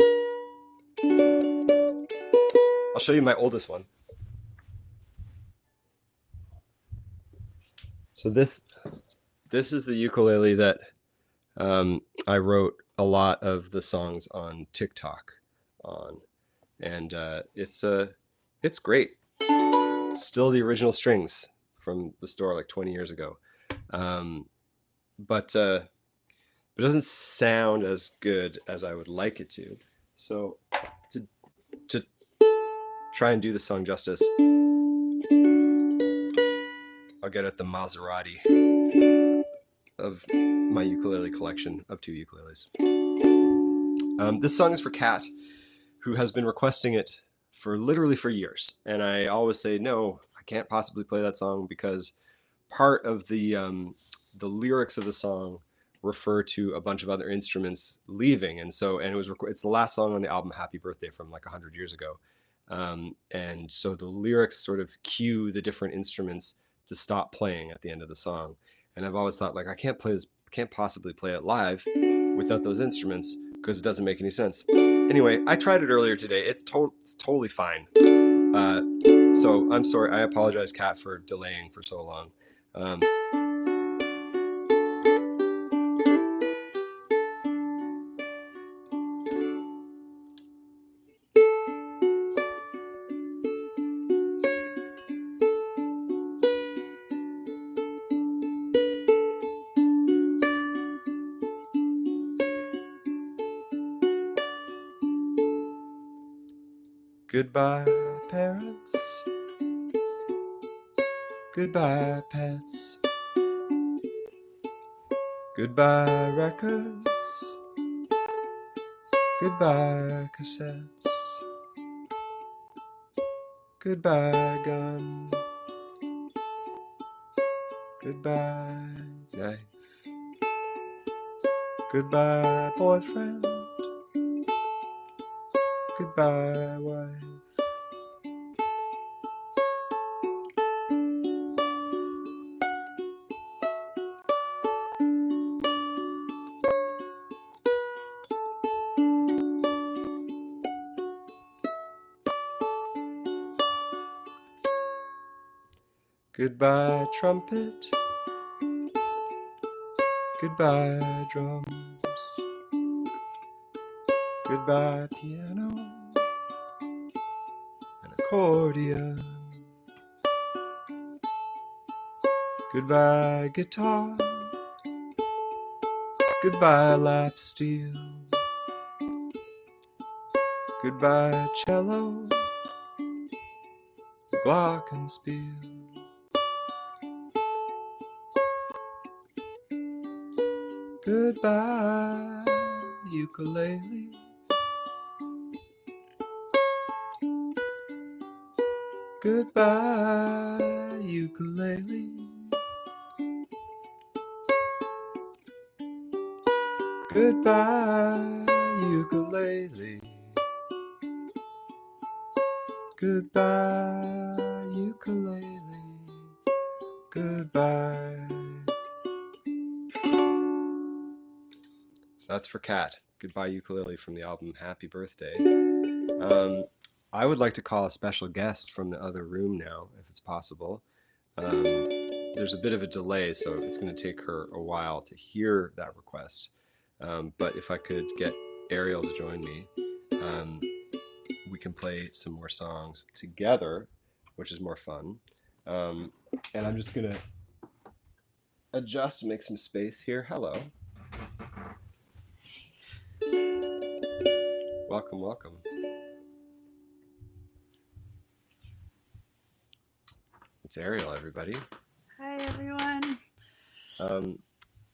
I'll show you my oldest one. So this is the ukulele that I wrote a lot of the songs on TikTok on, and it's great. Still the original strings from the store like 20 years ago, but it doesn't sound as good as I would like it to. So to try and do the song justice, I'll get at the Maserati of my ukulele collection of 2 ukuleles. This song is for Kat, who has been requesting it literally for years, and I always say no, I can't possibly play that song because part of the lyrics of the song refer to a bunch of other instruments leaving, and it's the last song on the album Happy Birthday from like 100 years ago, and so the lyrics sort of cue the different instruments to stop playing at the end of the song, and I've always thought like I can't possibly play it live without those instruments because it doesn't make any sense. Anyway, I tried it earlier today. It's totally fine. So I'm sorry. I apologize, Kat, for delaying for so long. Goodbye, parents. Goodbye, pets. Goodbye, records. Goodbye, cassettes. Goodbye, gun. Goodbye, knife. Goodbye, boyfriend. Goodbye, wife. Goodbye, trumpet. Goodbye, drums. Goodbye, piano and accordion. Goodbye, guitar. Goodbye, lap steel. Goodbye, cello, glockenspiel. Goodbye, ukulele. Goodbye, ukulele. Goodbye, ukulele. Goodbye, ukulele. Goodbye. So that's for Kat. Goodbye, ukulele from the album Happy Birthday. I would like to call a special guest from the other room now, if it's possible. There's a bit of a delay, so it's going to take her a while to hear that request. But if I could get Ariel to join me. we can play some more songs together, which is more fun. And I'm just gonna adjust, make some space here. Hello. Welcome, welcome. It's Ariel, everybody. Hi, everyone.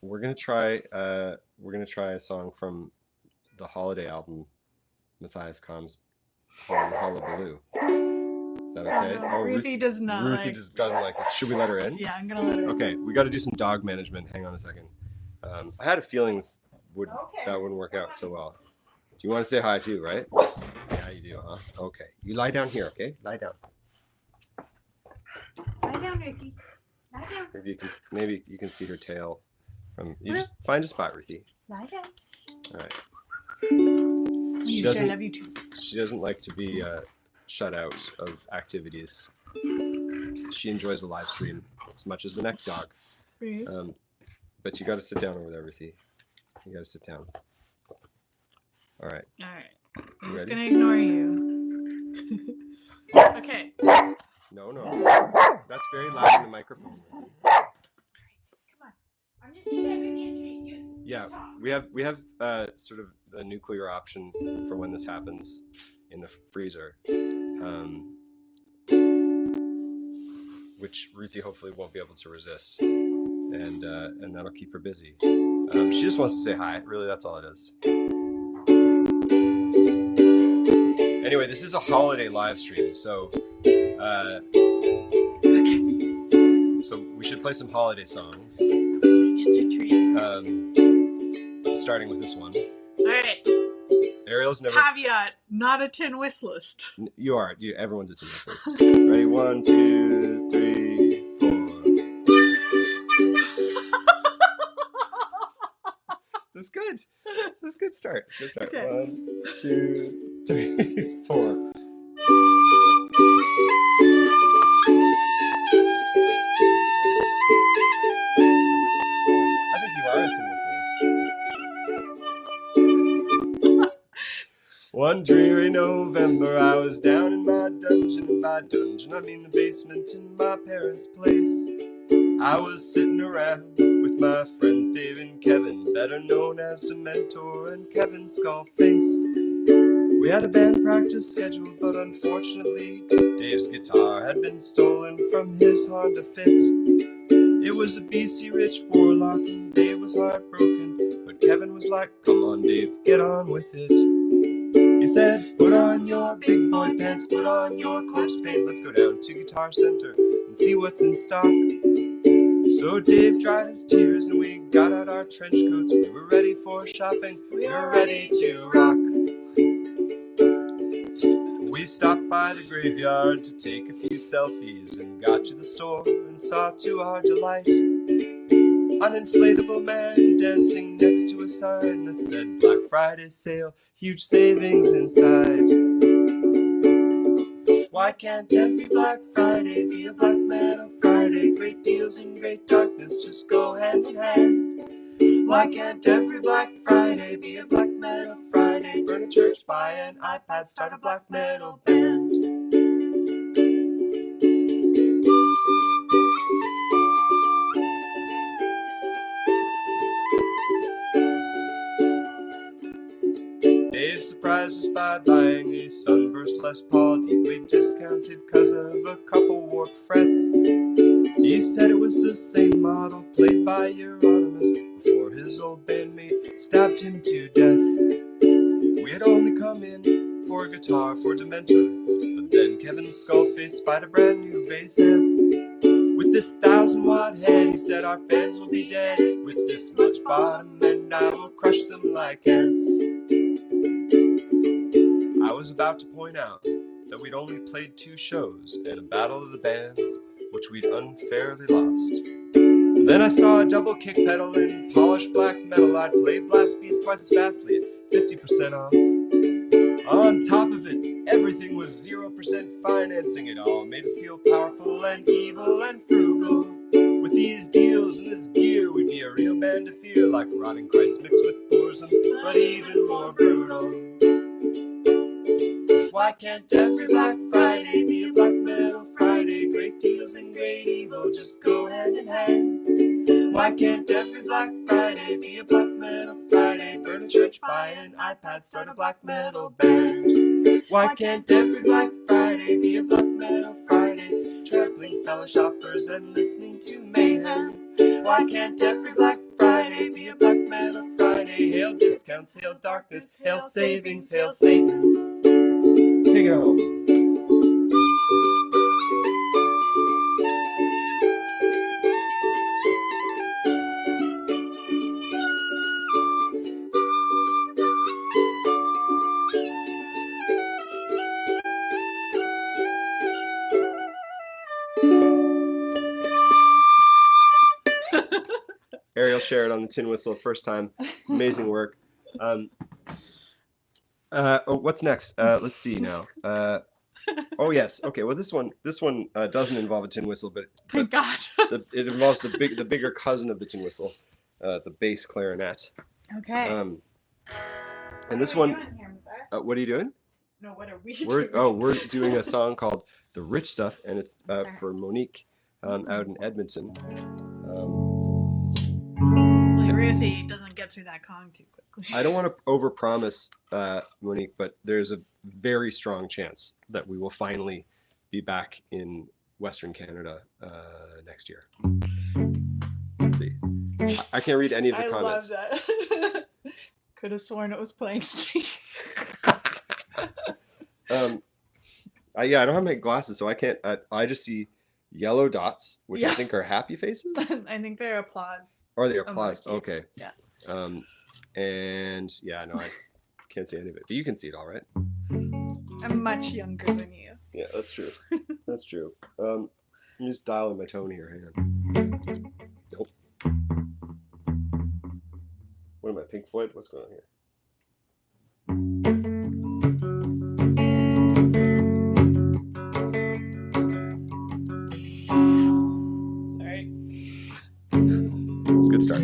We're gonna try a song from the holiday album Mathias comes called Hullabaloo. Is that okay? No, Ruthie does not. Ruthie just doesn't like this. Should we let her in? Yeah, I'm gonna let her in. Okay, we got to do some dog management. Hang on a second. I had a feeling that wouldn't work out so well. Do you want to say hi too, right? Yeah, you do, huh? Okay. You lie down here, okay? Lie down. Lie down, Ruthie. Lie down. Maybe you can see her tail from. You just find a spot, Ruthie. Lie down. All right. I love you too. She doesn't like to be shut out of activities. She enjoys a live stream as much as the next dog. But you got to sit down over there, Ruthie. You got to sit down. All right. All right. I'm You just ready? gonna ignore you. Okay. No. That's very loud in the microphone. Come on. I'm just gonna give you a treat. Yeah, we have sort of a nuclear option for when this happens in the freezer, which Ruthie hopefully won't be able to resist, and that'll keep her busy. She just wants to say hi. Really, that's all it is. Anyway, this is a holiday live stream, so we should play some holiday songs. It's a treat. Starting with this one. All right. Ariel's never. Caveat: not a tin whistlist. You are. Everyone's a tin whistlist. Ready? 1, 2, 3, 4. That's good. That's a good start. Good start. Okay. 1, 2, 3, 4. I think you are a tin whistlist. One dreary November, I was down in my dungeon, and by dungeon I mean the basement in my parents' place. I was sitting around with my friends Dave and Kevin, better known as Dementor and Kevin Skullface. We had a band practice scheduled, but unfortunately Dave's guitar had been stolen from his Honda Fit. It was a BC Rich Warlock and Dave was heartbroken, but Kevin was like, "Come on Dave, get on with it." He said, "Put on your big boy pants, put on your corpse paint, let's go down to Guitar Center and see what's in stock." So Dave dried his tears and we got out our trench coats. We were ready for shopping, we were ready to rock. We stopped by the graveyard to take a few selfies and got to the store and saw to our delight an inflatable man dancing next to a sign that said Black Friday sale, huge savings inside. Why can't every Black Friday be a Black Metal Friday? Great deals and great darkness just go hand in hand. Why can't every Black Friday be a Black Metal Friday? Burn a church, buy an iPad, start a black metal band. Dave surprised us by buying a Sunburst Les Paul, deeply discounted cause of a couple warped frets. He said it was the same model played by Euronymous before his old bandmate stabbed him to death. We had only come in for a guitar for Dementor, but then Kevin Skullface spied a brand new bass amp. With this 1,000-watt head, he said our fans will be dead. With this much bottom end, I will crush them like ants. I was about to point out that we'd only played 2 shows and a battle of the bands, which we'd unfairly lost. And then I saw a double kick pedal in polished black metal. I'd play blast beats twice as fastly at 50% off. On top of it, everything was 0% financing. It all made us feel powerful and evil and frugal. With these deals and this gear, we'd be a real band to fear, like rotting Christ mixed with borism, but even more brutal. Why can't every Black Friday be a Black Metal Friday? Great deals and great evil just go hand in hand. Why can't every Black Friday be a Black Metal Friday? Burn a church, buy an iPad, start a black metal band. Why can't every Black Friday be a Black Metal Friday? Trampling fellow shoppers and listening to mayhem. Why can't every Black Friday be a Black Metal Friday? Hail discounts, hail darkness, hail savings, hail Satan. Take it home. Ariel shared on the tin whistle first time. Amazing work. What's next? Let's see now. Oh yes. Okay. Well, this one doesn't involve a tin whistle, but Thank God. it involves the bigger cousin of the tin whistle, the bass clarinet. Okay. And this one, what are you doing? No, what are we doing? We're doing a song called "The Rich Stuff," and it's for Monique out in Edmonton. Ruthie doesn't get through that Kong too quickly. I don't want to overpromise, Monique, but there's a very strong chance that we will finally be back in Western Canada next year. Let's see. I can't read any of the comments. I love that. Could have sworn it was playing Sting. I don't have my glasses, so I can't. I just see yellow dots, which I think are happy faces. I think they're applause. Or they're applause. Emojis. Okay. Yeah. And yeah, no, I can't see any of it, but you can see it all right. I'm much younger than you. Yeah, that's true. That's true. I'm just dialing my tone here. Hang on. Nope. What am I, Pink Floyd? What's going on here? Sorry. It's a good start.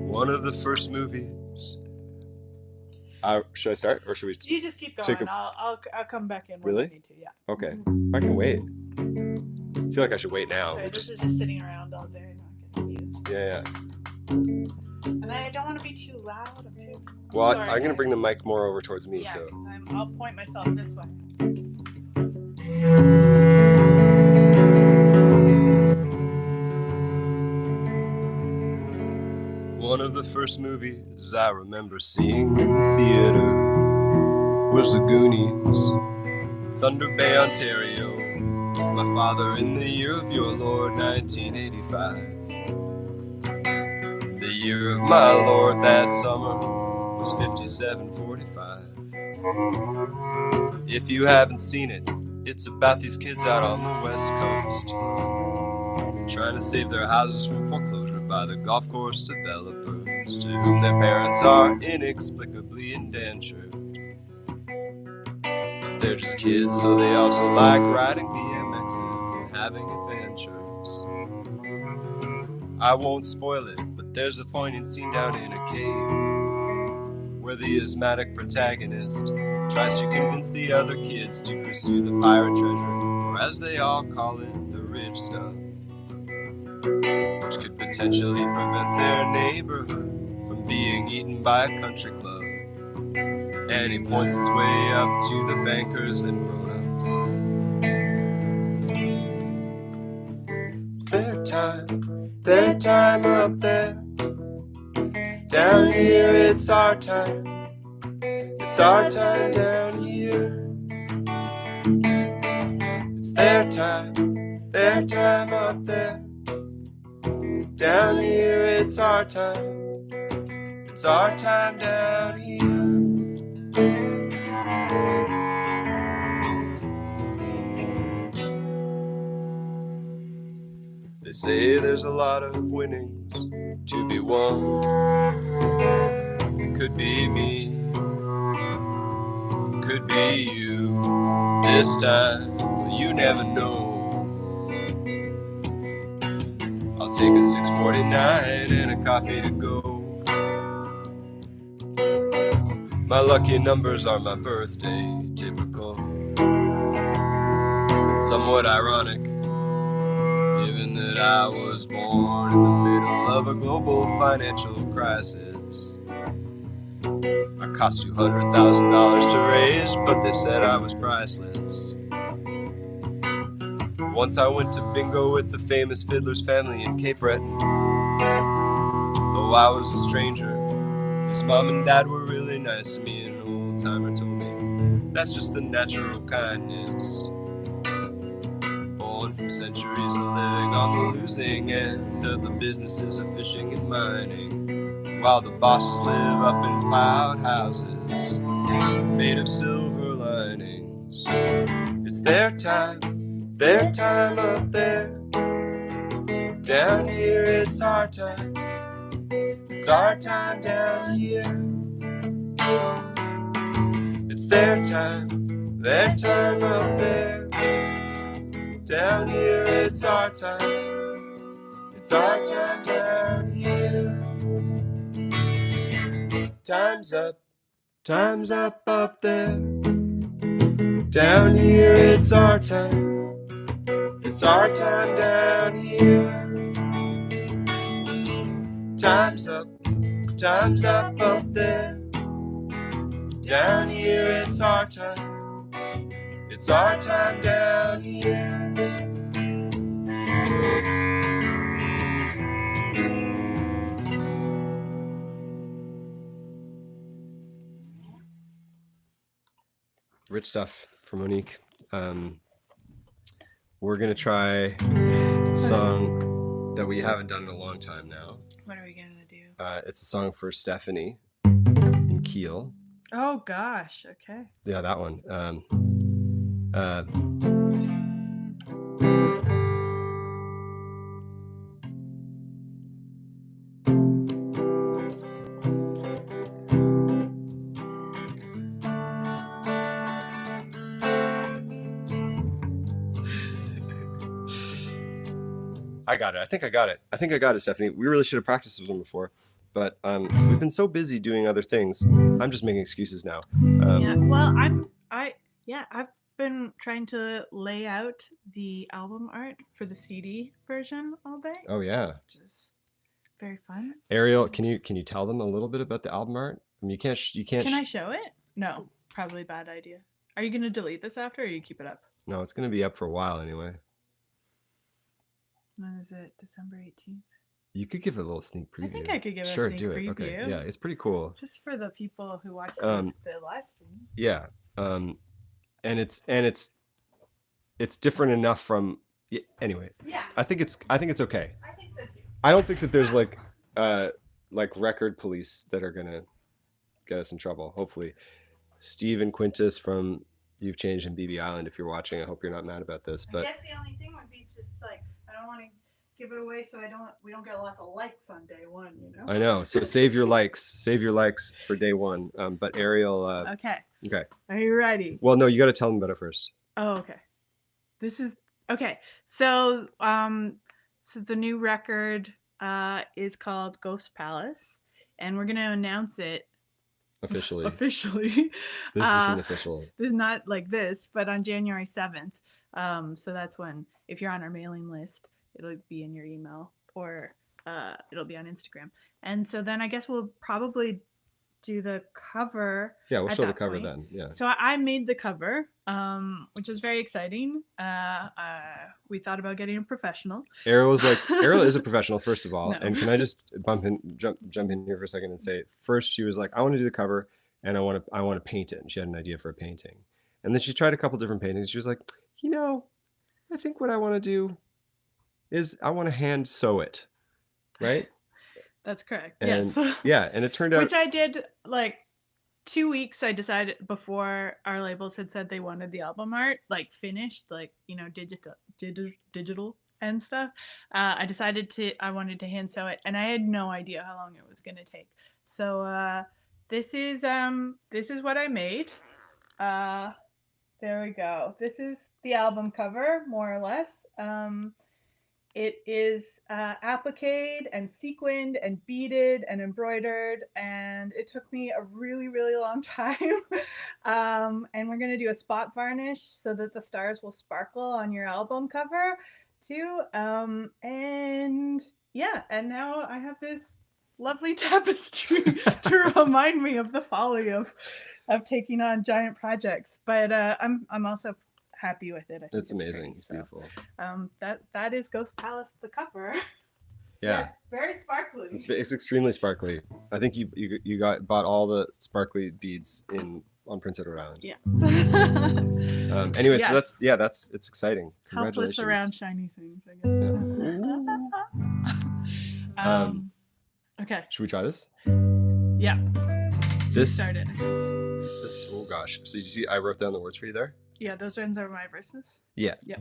One of the first movies. Should I start, or should we? You just keep going. I'll come back in when Really? I need to. Yeah. Okay, I can wait. I feel like I should wait now. Sorry, this is just sitting around all day, not getting used. Yeah. And I don't want to be too loud. Well, Sorry, I'm gonna guys. bring the mic more over towards me. Yeah, So. because I'll point myself this way. One of the first movies I remember seeing in the theater was The Goonies, Thunder Bay, Ontario, with my father in the year of your Lord, 1985. The year of my Lord that summer was 5745. If you haven't seen it, it's about these kids out on the West Coast, trying to save their houses from foreclosure by the golf course developers, to whom their parents are inexplicably indentured. But they're just kids, so they also like riding BMXs and having adventures. I won't spoil it, but there's a poignant scene down in a cave where the asthmatic protagonist tries to convince the other kids to pursue the pirate treasure, or as they all call it, the rich stuff, which could potentially prevent their neighborhood from being eaten by a country club. And he points his way up to the bankers and grown-ups. Their time are up there. Down here it's our time. It's our time down here. It's their time up there. Down here it's our time. It's our time down here. They say there's a lot of winnings to be won. It could be me, could be you. This time, you never know. I'll take a 649 and a coffee to go. My lucky numbers are my birthday, typical. It's somewhat ironic, given that I was born in the middle of a global financial crisis. I cost $200,000 to raise, but they said I was priceless. Once I went to bingo with the famous fiddler's family in Cape Breton. Though I was a stranger, his mom and dad were really nice to me, and an old timer told me that's just the natural kindness. Born from centuries of living on the losing end of the businesses of fishing and mining, while the bosses live up in cloud houses made of silver linings. It's their time up there. Down here it's our time. It's our time down here. It's their time up there. Down here it's our time. It's our time down here. Time's up up there. Down here it's our time. It's our time down here. Time's up up there. Down here it's our time. It's our time down here. Rich stuff from Monique. We're gonna try a song that we haven't done in a long time now. What are we gonna do? It's a song for Stephanie in Kiel. Oh gosh. Okay. Yeah, that one. I got it. I think I got it, Stephanie. We really should have practiced this one before, but we've been so busy doing other things. I'm just making excuses now. Yeah. Well, I've been trying to lay out the album art for the CD version all day. Oh yeah. Which is very fun. Ariel, can you tell them a little bit about the album art? I mean, you can't. Can I show it? No, probably a bad idea. Are you gonna delete this after, or you keep it up? No, it's gonna be up for a while anyway. When is it? December 18th? You could give it a little sneak preview. I think I could give sure, a sneak do it. preview. Okay. Yeah, it's pretty cool. Just for the people who watch the live stream. Yeah. And it's different enough from anyway. Yeah. I think it's okay. I think so too. I don't think that there's like record police that are gonna get us in trouble. Hopefully. Steve and Quintus from You've Changed in BB Island, if you're watching, I hope you're not mad about this. But I guess the only thing would be just like I don't want to give it away so we don't get lots of likes on day one, you know. I know. So save your likes for day one. But Ariel. Okay. Okay. Are you ready? Well, no, you got to tell them about it first. Oh, okay. This is okay. So the new record is called Ghost Palace, and we're gonna announce it officially. This isn't official. This is not like this, but on January 7th. So that's when, if you're on our mailing list, it'll be in your email, or it'll be on Instagram. And so then I guess we'll probably do the cover. Yeah, we'll show the cover then. Yeah. So I made the cover, which is very exciting. We thought about getting a professional. Ariel is a professional, first of all. No. And can I just jump in here for a second and say, first she was like, I want to do the cover and I want to paint it. And she had an idea for a painting. And then she tried a couple different paintings. She was like, I think what I want to do is I want to hand sew it. Right? That's correct. And, yes. Yeah. And it turned out. Which I did like 2 weeks. I decided before our labels had said they wanted the album art, like finished, like, digital and stuff. I decided I wanted to hand sew it, and I had no idea how long it was going to take. So this is what I made. There we go. This is the album cover, more or less. It is appliqued and sequined and beaded and embroidered, and it took me a really, really long time. And we're gonna do a spot varnish so that the stars will sparkle on your album cover too. And yeah, and now I have this lovely tapestry to remind me of the folly of taking on giant projects. But I'm also happy with it. I think It's amazing. pretty, It's beautiful. that is Ghost Palace, the cover. Yeah. Yes, very sparkly. It's extremely sparkly. I think you bought all the sparkly beads on Prince Edward Island. Yeah. Anyway, Yes. so it's exciting. Helpless Congratulations. around shiny things, I guess. Okay. Should we try this? Yeah. This Started. This, oh gosh. So you see I wrote down the words for you there? Yeah, those ones are my verses. Yeah. Yeah.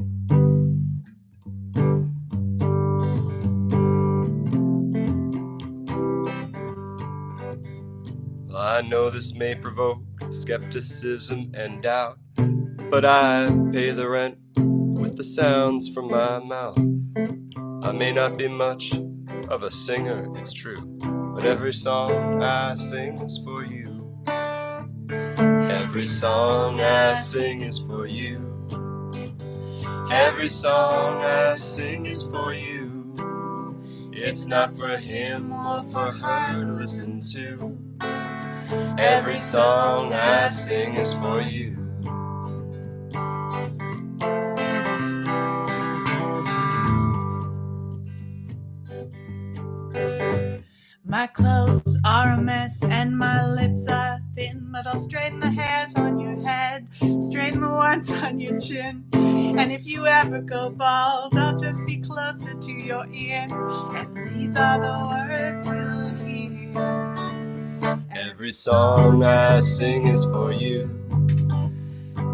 Well, I know this may provoke skepticism and doubt, but I pay the rent with the sounds from my mouth. I may not be much of a singer, it's true, but every song I sing is for you. Every song I sing is for you. Every song I sing is for you. It's not for him or for her to listen to. Every song I sing is for you. My clothes are a mess and my lips are thin, but I'll straighten the hairs on your head, straighten the ones on your chin. And if you ever go bald, I'll just be closer to your ear, and these are the words you'll hear. Every song I sing is for you.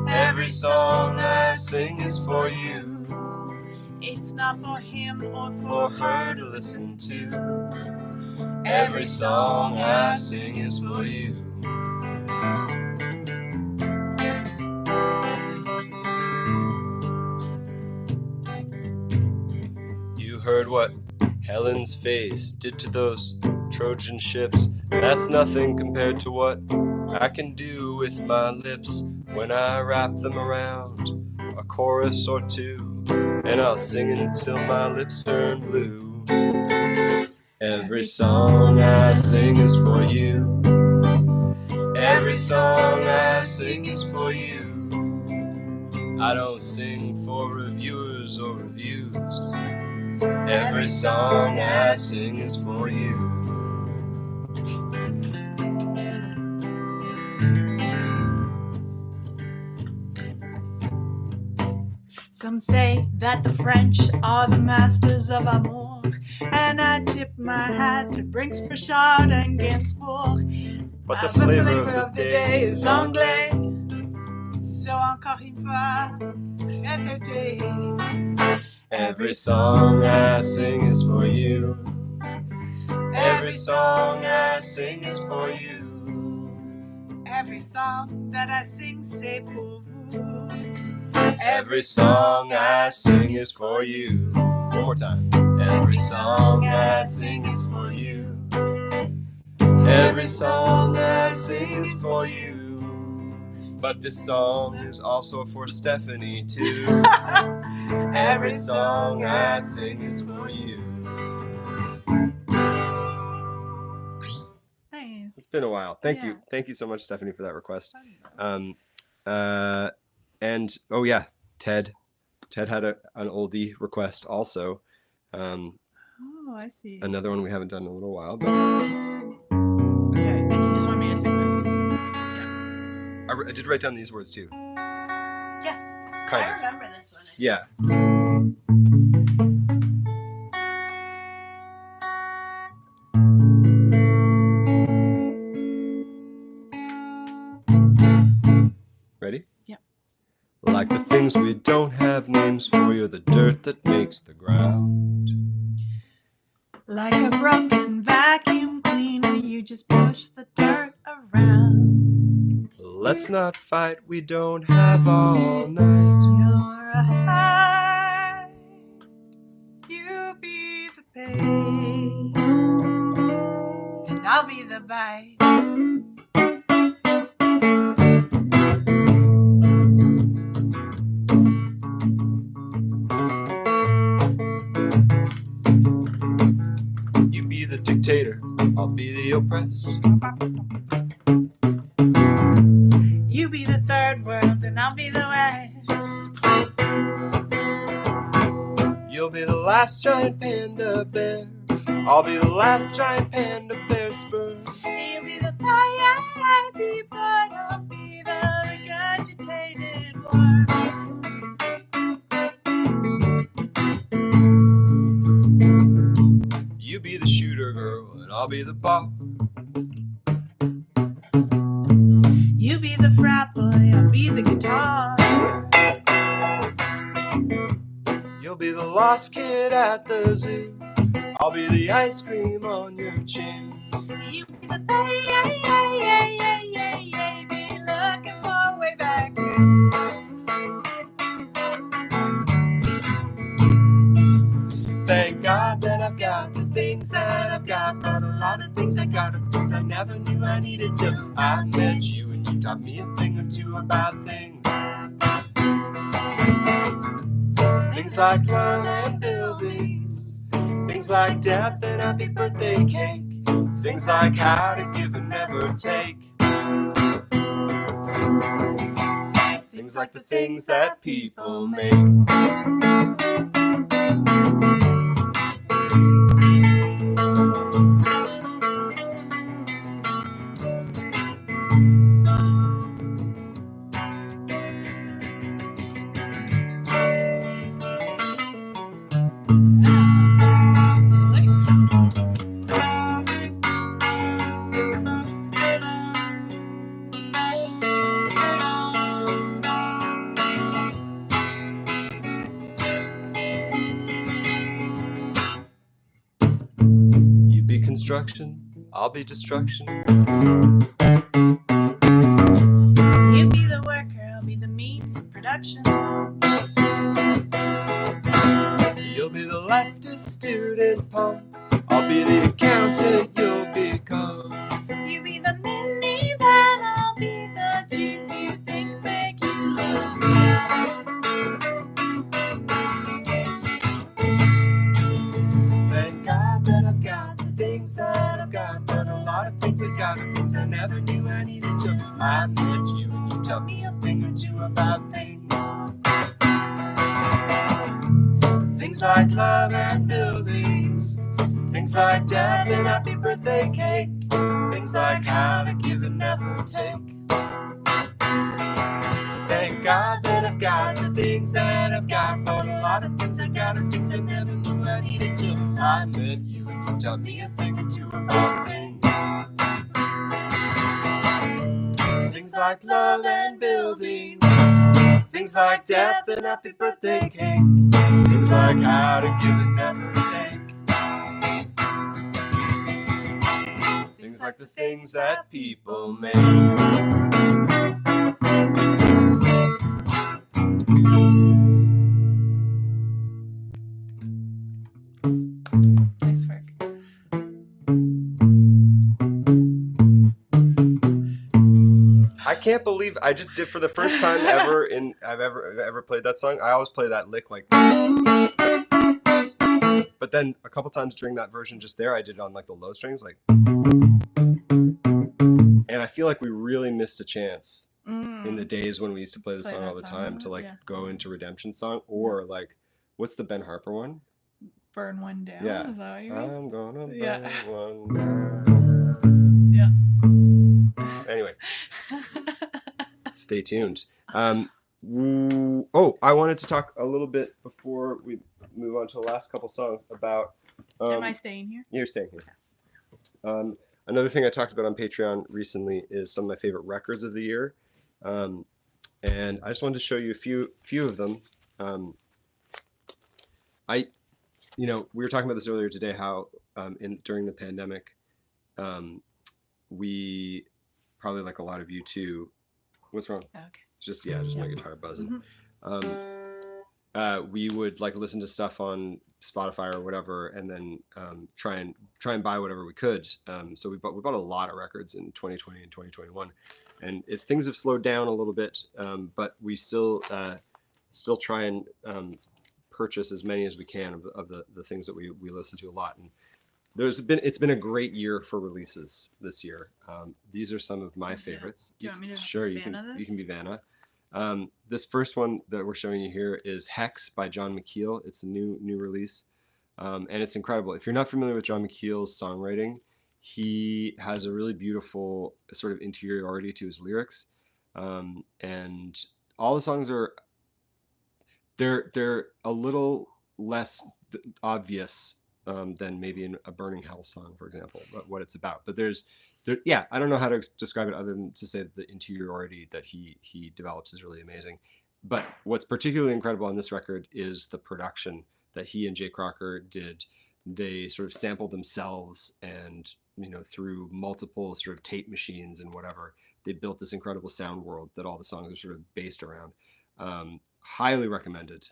Every song I sing is for you. It's not for him or For her to listen to. Every song I sing is for you. You heard what Helen's face did to those Trojan ships. That's nothing compared to what I can do with my lips when I wrap them around a chorus or two, and I'll sing until my lips turn blue. Every song I sing is for you. Every song I sing is for you. I don't sing for reviewers or reviews. Every song I sing is for you. Some say that the French are the masters of amour, and I tip my hat to Brinks, Prichard, and Gainsbourg. But the flavor of the day is anglais. So encore une fois, répétez. Every song I sing is for you. Every song I sing is for you. Every song that I sing, c'est pour vous. Every song I sing is for you. One more time. Every song I sing is for you. Every song I sing is for you. But this song is also for Stephanie too. Every song I sing is for you. Nice. It's been a while. Thank Yeah. you so much, Stephanie, for that request. And oh yeah, Ted had an oldie request also. Oh, I see. Another one we haven't done in a little while, but Okay, and you just want me to sing this? I did write down these words too. Yeah. Kind I of. remember this one. Yeah. Ready? Yeah. Like the things we don't have names for, you're the dirt that makes the ground. Like a broken vacuum cleaner, you just push the dirt around. Let's not fight, we don't have all night. You're a high, you be the bite. You be the dictator, I'll be the oppressed. You be the third world and I'll be the West. You'll be the last giant panda bear. I'll be the last giant panda bear sperm. You'll be the baby, but I'll be the regurgitated worm. You be the shooter girl and I'll be the bop. You be the frat boy, I'll be the guitar. You'll be the lost kid at the zoo. I'll be the ice cream on your chin. You be the baby, looking for way back then. Thank God that I've got the things that I've got, but a lot of things I got are things I never knew I needed till I met you and you taught me a thing or two about things. Things like love and buildings, things like death and happy birthday cake, things like how to give and never take, things like the things that people make. You be construction, I'll be destruction. You be the worker, I'll be the means of production. You'll be the leftist student punk, I'll be the accountant you'll become. You be the minivan, I'll be the jeans you think make you look young. Thank God that I've got the things that I've got, but a lot of things I got are things I never knew I needed till I met you and you taught me a thing or two about things. Things like love and buildings, things like death and happy birthday cake, things like how to give and never take. Thank God that I've got the things that I've got, but a lot of things I got are things I never knew I needed till I met you and you taught me a thing or two about things. Things like love and buildings, things like death and happy birthday cake, things like how to give and never take, things like the things that people make. Nice work. I can't believe I just did for the first time ever I've ever played that song. I always play that lick like, but then a couple times during that version just there, I did it on like the low strings, like, and I feel like we really missed a chance in the days when we used to play the song all the time to like go into Redemption Song or like, what's the Ben Harper one? Burn one down. Yeah. Is that what you mean? I'm gonna burn Yeah. one down. Yeah. Anyway, stay tuned. I wanted to talk a little bit before we move on to the last couple songs about. Am I staying here? You're staying here. Another thing I talked about on Patreon recently is some of my favorite records of the year, and I just wanted to show you a few of them. We were talking about this earlier today, how during the pandemic, we probably, like a lot of you too. What's wrong? Okay. Just my guitar buzzing. Mm-hmm. we would like listen to stuff on Spotify or whatever, and then try and buy whatever we could. So we bought a lot of records in 2020 and 2021, and things have slowed down a little bit, but we still try and purchase as many as we can of the things that we listen to a lot. And it's been a great year for releases this year. These are some of my favorites. Do you want me to Sure, you can be Vanna. This first one that we're showing you here is Hex by John McKeel. It's a new release, and it's incredible. If you're not familiar with John McKeel's songwriting, he has a really beautiful sort of interiority to his lyrics, and all the songs are they're a little less obvious than maybe in a Burning Hell song, for example, but what it's about. But I don't know how to describe it other than to say that the interiority that he develops is really amazing. But what's particularly incredible on this record is the production that he and Jay Crocker did. They sort of sampled themselves, and through multiple sort of tape machines and whatever, they built this incredible sound world that all the songs are sort of based around. Highly recommended.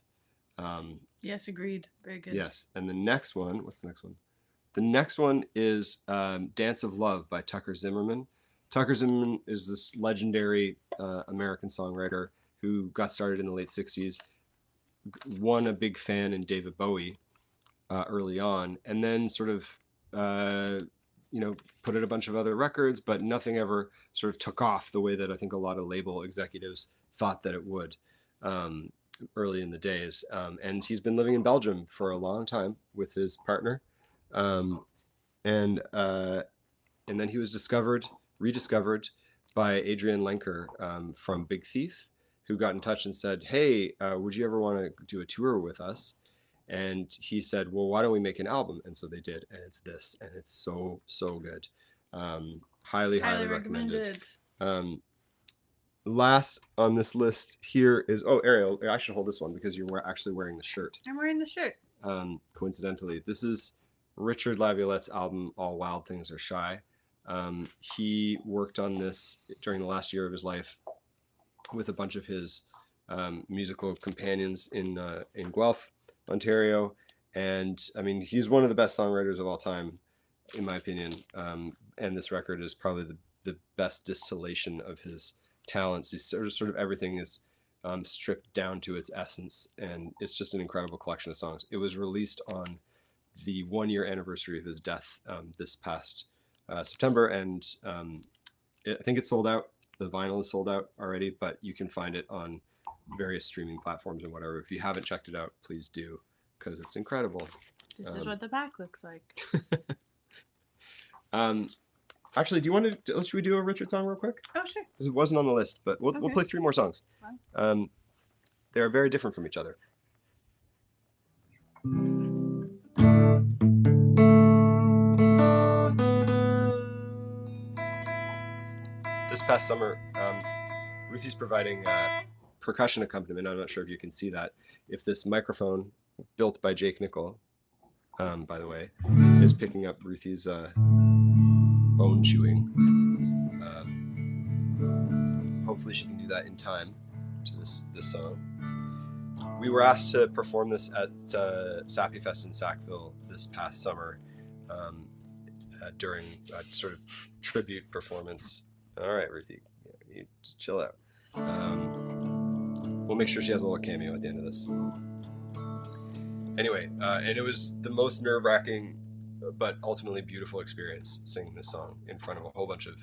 Yes, agreed. Very good. Yes, and the next one, what's the next one? The next one is Dance of Love by Tucker Zimmerman. Tucker Zimmerman is this legendary American songwriter who got started in the late 60s, won a big fan in David Bowie early on, and then sort of put out a bunch of other records, but nothing ever sort of took off the way that I think a lot of label executives thought that it would early in the days. And he's been living in Belgium for a long time with his partner. And then he was rediscovered by Adrian Lenker from Big Thief, who got in touch and said, hey, would you ever want to do a tour with us? And he said, well, why don't we make an album? And so they did, and it's this, and it's so good. Highly recommended. Last on this list here is, Ariel, I should hold this one because you're actually wearing the shirt. I'm wearing the shirt. Coincidentally, this is Richard Laviolette's album, All Wild Things Are Shy. He worked on this during the last year of his life with a bunch of his musical companions in Guelph, Ontario. And I mean, he's one of the best songwriters of all time, in my opinion. And this record is probably the best distillation of his talents. He's sort of everything is stripped down to its essence, and it's just an incredible collection of songs. It was released on the 1-year anniversary of his death this past September, and I think it's sold out. The vinyl is sold out already, but you can find it on various streaming platforms and whatever. If you haven't checked it out, please do, because it's incredible. This is what the back looks like. Actually, do you want to? Should we do a Richard song real quick? Oh, sure. Because it wasn't on the list, but we'll play 3 more songs. Fine. They are very different from each other. This past summer, Ruthie's providing percussion accompaniment. I'm not sure if you can see that. If this microphone, built by Jake Nickel, by the way, is picking up Ruthie's bone chewing. Hopefully she can do that in time to this song. We were asked to perform this at Sappy Fest in Sackville this past summer during a sort of tribute performance. All right, Ruthie, you just chill out. We'll make sure she has a little cameo at the end of this. Anyway, and it was the most nerve-wracking but ultimately beautiful experience singing this song in front of a whole bunch of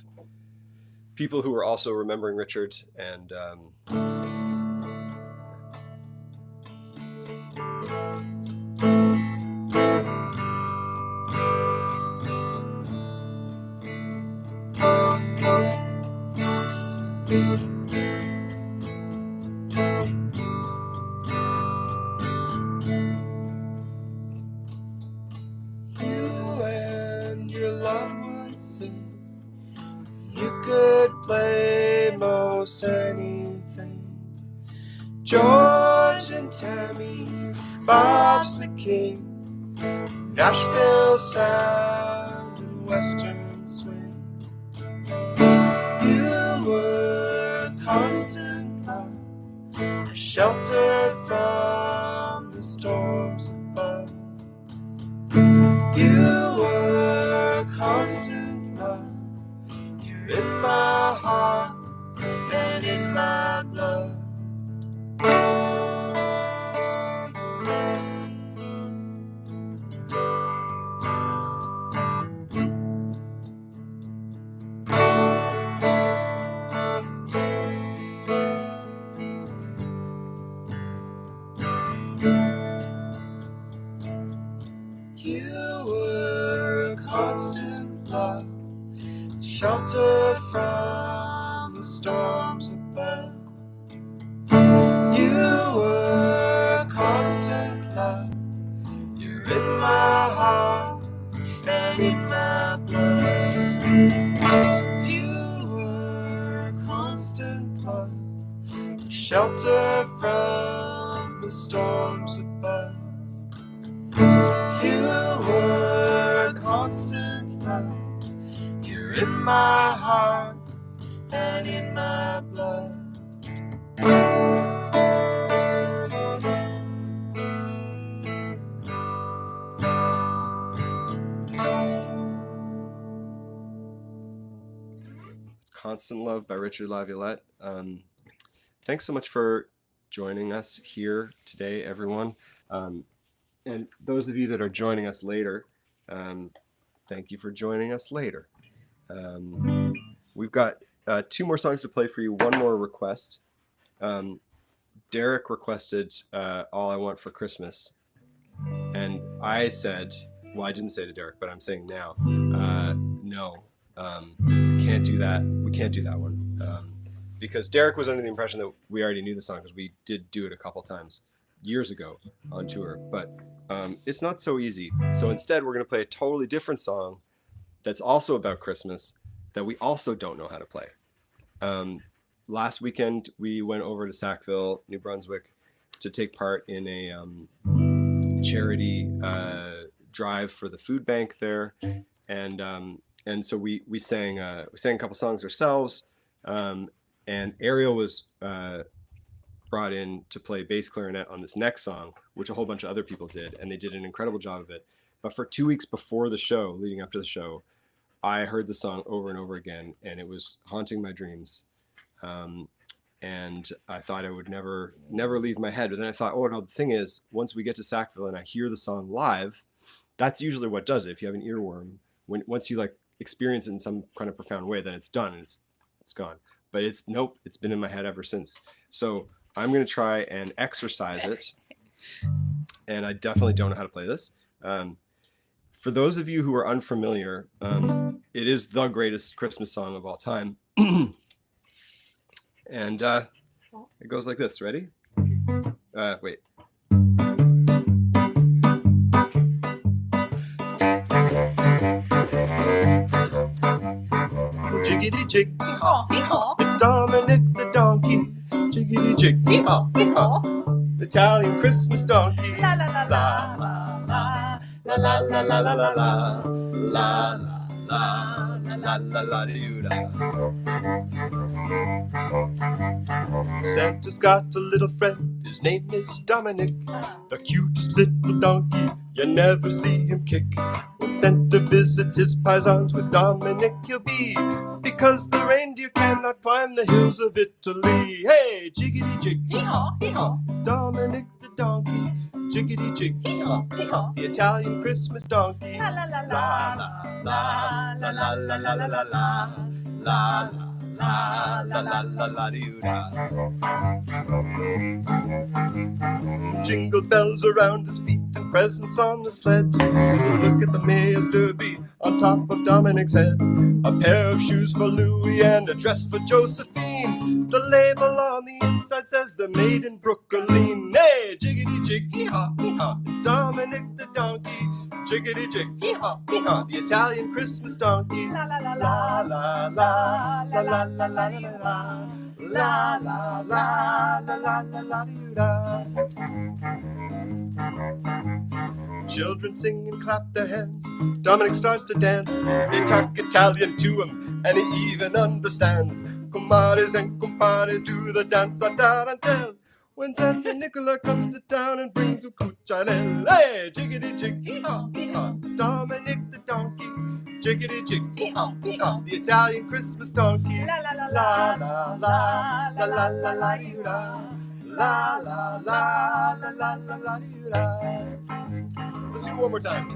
people who were also remembering Richard. And George and Tammy, Bob's the king, Nashville sound and western swing. You were constant love, a shelter from the storms above. You were a constant love. You're in my heart and in my blood. You were a constant love, shelter from the storms above. You were a constant love. You're in my heart and in my blood. You were a constant love, shelter from the storms above. You were a constant love. You're in my heart and in my blood. It's Constant Love by Richard Laviolette. Thanks so much for joining us here today, everyone. And those of you that are joining us later, thank you for joining us later. We've got 2 more songs to play for you, 1 more request. Derek requested All I Want for Christmas. And I said, well, I didn't say to Derek, but I'm saying now, no, can't do that. We can't do that one. Because Derek was under the impression that we already knew the song because we did do it a couple times years ago on tour. But it's not so easy. So instead, we're going to play a totally different song that's also about Christmas that we also don't know how to play. Last weekend, we went over to Sackville, New Brunswick, to take part in a charity drive for the food bank there, and so we sang a couple songs ourselves, and Ariel was brought in to play bass clarinet on this next song, which a whole bunch of other people did, and they did an incredible job of it. But for 2 weeks before the show, leading up to the show, I heard the song over and over again, and it was haunting my dreams. And I thought it would never leave my head. But then I thought, oh no, the thing is, once we get to Sackville and I hear the song live, that's usually what does it. If you have an earworm, once you like experience it in some kind of profound way, then it's done and it's gone. But it's been in my head ever since. So I'm going to try and exercise it. And I definitely don't know how to play this. For those of you who are unfamiliar, it is the greatest Christmas song of all time. And it goes like this. Ready? Wait. Jiggity jig, hee-haw, hee-haw. It's Dominic the donkey. Jiggity jig, hee-haw, hee-haw. Italian Christmas donkey. La la la la la la la la la la la la la la la la la. Santa's got a little friend, his name is Dominic, the cutest little donkey, you never see him kick. When Santa visits his paisans, with Dominic he'll be, because the reindeer cannot climb the hills of Italy. Hey, jiggity jig, hee-haw, hee-haw, it's Dominic the donkey. Jiggity jig, hee-haw, hee-haw, the Italian Christmas donkey. La la la la la la la la la la la la la la la la la doo-da. Jingle bells around his feet and presents on the sled. Look at the mayor's derby on top of Dominic's head. A pair of shoes for Louis and a dress for Josephine. The label on the inside says they're made in Brooklyn. Hey, jiggity jig, hee-haw, hee-haw, it's Dominic the donkey. Jiggity jig, hee-haw, hee-haw, the Italian Christmas donkey. La la la la la la la la la la la la la la la la la la la. Children sing and clap their hands. Dominic starts to dance. They talk Italian to him, and he even understands. Comadres and compadres do the dance a tarantelle. When Santa Nicola comes to town and brings a cucciolella, hey, jiggity jig, hee-haw, hee-haw, it's Dominic the donkey. Jiggity jig, hee-haw, hee-haw, the Italian Christmas donkey. La la la la la la la la la la la la la la la la la. Let's do it one more time.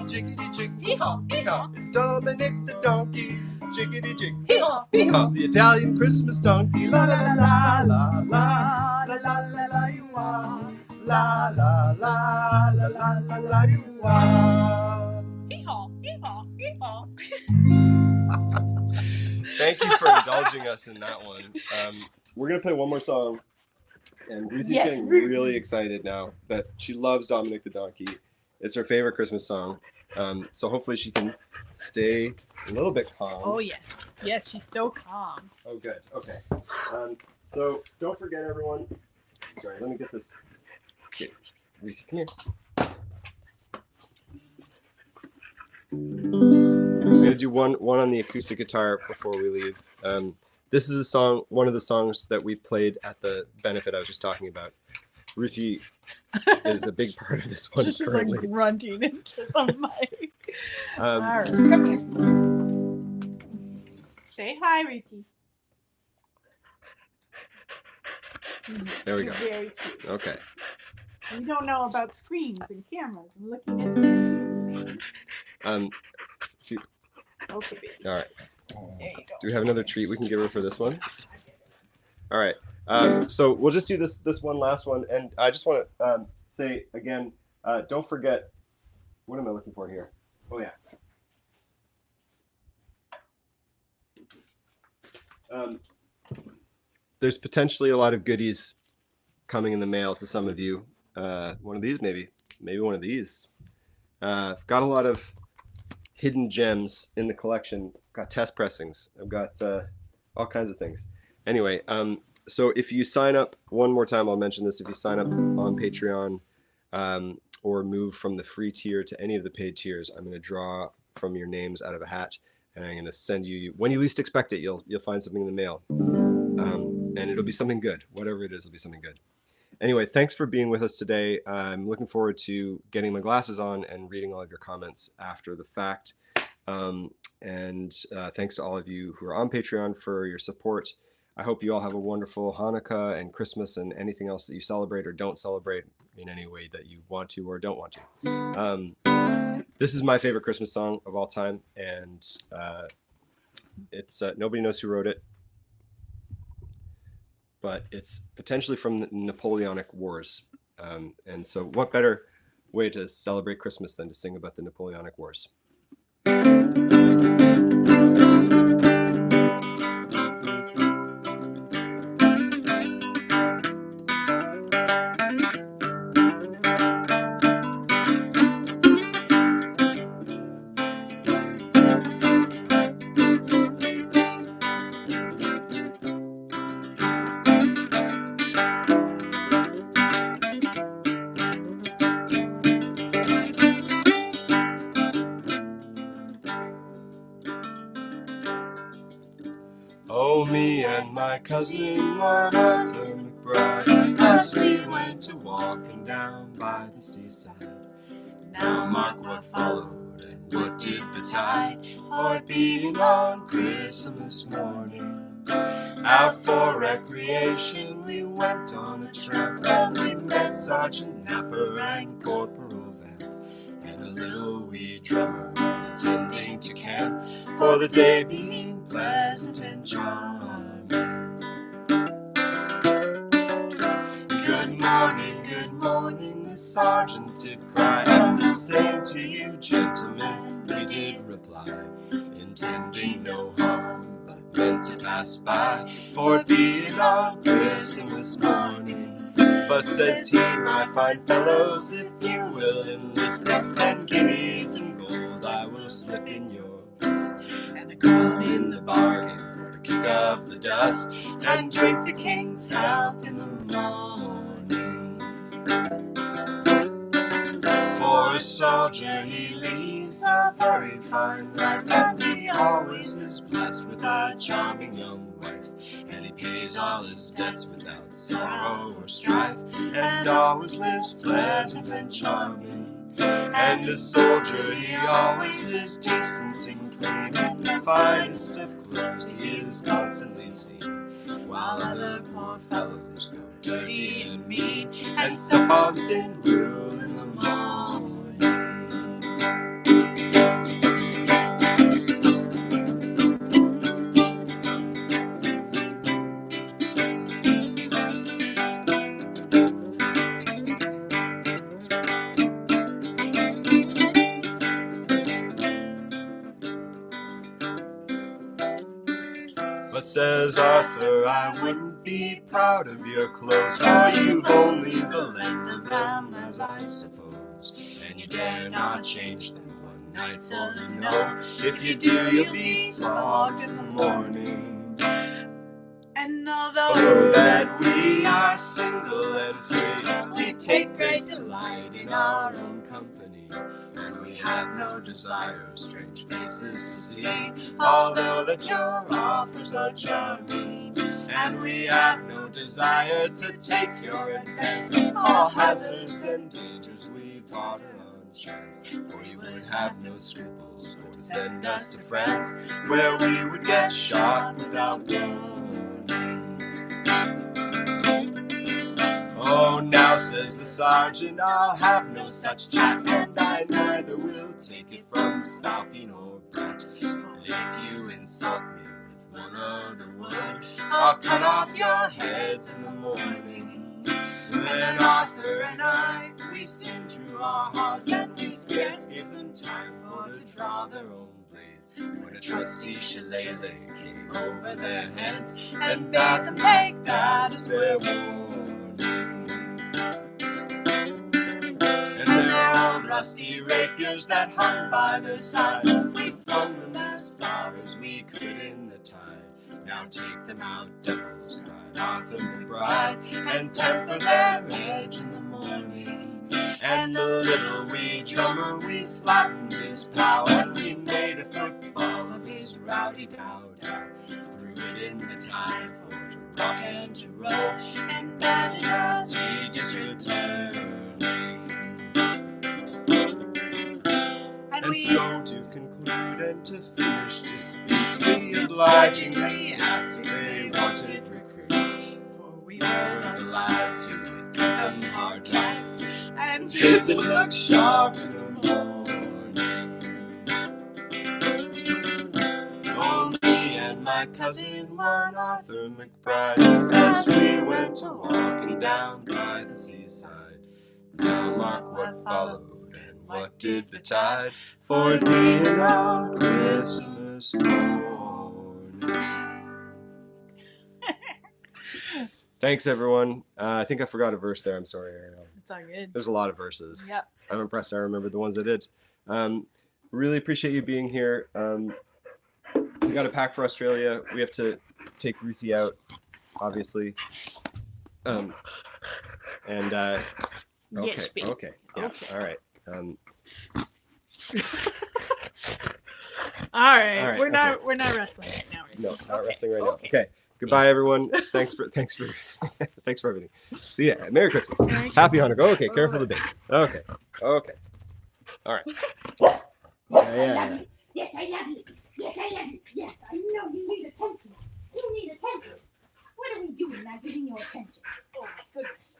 Jiggity jig, hee-haw, hee-haw, it's Dominic the donkey. Jiggity jig, hee-haw, hee-haw, the Italian Christmas donkey. La la la la la la la la la you are. La la la la la la la you are. Hee-haw, hee-haw, hee-haw. Thank you for indulging us in that one. We're gonna play one more song, and Ruthie's getting really excited now that she loves Dominic the Donkey. It's her favorite Christmas song. So hopefully she can stay a little bit calm. Oh yes, yes, she's so calm. Oh good. Okay. So don't forget, everyone. Sorry, let me get this. Okay, Ruthie, come here. I'm gonna do one on the acoustic guitar before we leave. This is a song, one of the songs that we played at the benefit I was just talking about. Ruthie is a big part of this one currently. Just like grunting into the mic. All right, come here. Say hi, Ruthie. There we go. Very cute. Okay. You don't know about screens and cameras and looking into them. Okay, baby. All right. There you go. Do we have another treat we can give her for this one? All right. So we'll just do this one last one, and I just want to say again, don't forget. What am I looking for here? Oh yeah. There's potentially a lot of goodies coming in the mail to some of you. One of these, maybe one of these. I've got a lot of hidden gems in the collection. I've got test pressings. I've got all kinds of things. Anyway, so if you sign up, one more time I'll mention this, if you sign up on Patreon or move from the free tier to any of the paid tiers, I'm going to draw from your names out of a hat, and I'm going to send you, when you least expect it, you'll find something in the mail. And it'll be something good. Whatever it is, it'll be something good. Anyway, thanks for being with us today. I'm looking forward to getting my glasses on and reading all of your comments after the fact. And thanks to all of you who are on Patreon for your support. I hope you all have a wonderful Hanukkah and Christmas and anything else that you celebrate or don't celebrate in any way that you want to or don't want to. This is my favorite Christmas song of all time, and it's nobody knows who wrote it, but it's potentially from the Napoleonic Wars. And so what better way to celebrate Christmas than to sing about the Napoleonic Wars? Oh, me and my cousin, one Arthur McBride, as we went to walking down by the seaside. Now mark what followed, and what did betide, for it being on Christmas morning. Out for recreation we went on a tramp, and we met Sergeant Napper and Corporal Vamp, and a little wee drummer intending to camp, for the day being pleasant and charming. Good morning, the sergeant did cry, and the same to you, gentlemen, we did reply, intending no harm, but meant to pass by, for it being on Christmas morning. But says he, my fine fellows, if you will enlist, it's 10 guineas in gold I will slip in your fist, and a crown in the bargain for to kick up the dust, and drink the king's health in the morning. For a soldier he leads a very fine life, and he always is blessed with a charming young wife, and he pays all his debts without sorrow or strife, and always lives pleasant and charming. And a soldier, he always is decent and clean, in the finest of clothes he is constantly seen, while other poor fellows go dirty and mean, and sup on thin gruel in the morning. But says Arthur, I wouldn't be proud of your clothes, for you've only the length of them, as I suppose, and you dare not change them one night, for you know, if you do, you'll be flogged in the morning. And Although that we are single and free, we take great delight in our own company, and we have no desire strange faces to see, although that your offers are charming. And we have no desire to take your advance, all hazards and dangers we barter on chance, for you would have no scruples for to send us to France, where we would get shot without warning. Oh, now, says the sergeant, I'll have no such chat, and I neither will take it from Spalpeen or Brat. For if you insult me with one other word, I'll cut off your heads in the morning. Then Arthur and I, we soon drew our hearts, and we scarce gave them time for to draw their own blades, when a trusty shillelagh came over their heads, and bade them take that as fair warning. And their old rusty rapiers that hung by their side, we flung them as far as we could in the tide. Now take them out, devils, cried Arthur McBride, and temper their edge in the morning. And the little wee drummer, we flattened his pow, and we made a football of his rowdy dow-dow. Threw it in the tide for to rock and to row, and banded as he just returned. And so to conclude and to finish this piece, we obligingly asked if they wanted recruits, for we were the lads who would give them hard times, and bid them look sharp in the morning. Oh, me and my cousin, one Arthur McBride, as we went a-walking down by the seaside. Now mark what followed, what did betide, for it being our Christmas morning. Thanks, everyone. I think I forgot a verse there. I'm sorry, Ariel. It's all good. There's a lot of verses. Yep. I'm impressed I remembered the ones I did. Really appreciate you being here. We got a pack for Australia. We have to take Ruthie out, obviously. Okay. Yes, babe. Okay. Yeah. Okay. All right. All right. All right, We're not wrestling right now. No, not wrestling right now. Okay. Goodbye, everyone. Thanks for everything. See ya. Merry Christmas. Happy Hanukkah. Okay. Careful the base. Okay. All right. Yeah. Yes, I love you. Yes, I love you. Yes, I know you need attention. You need attention. What are we doing not giving you attention? Oh, my goodness.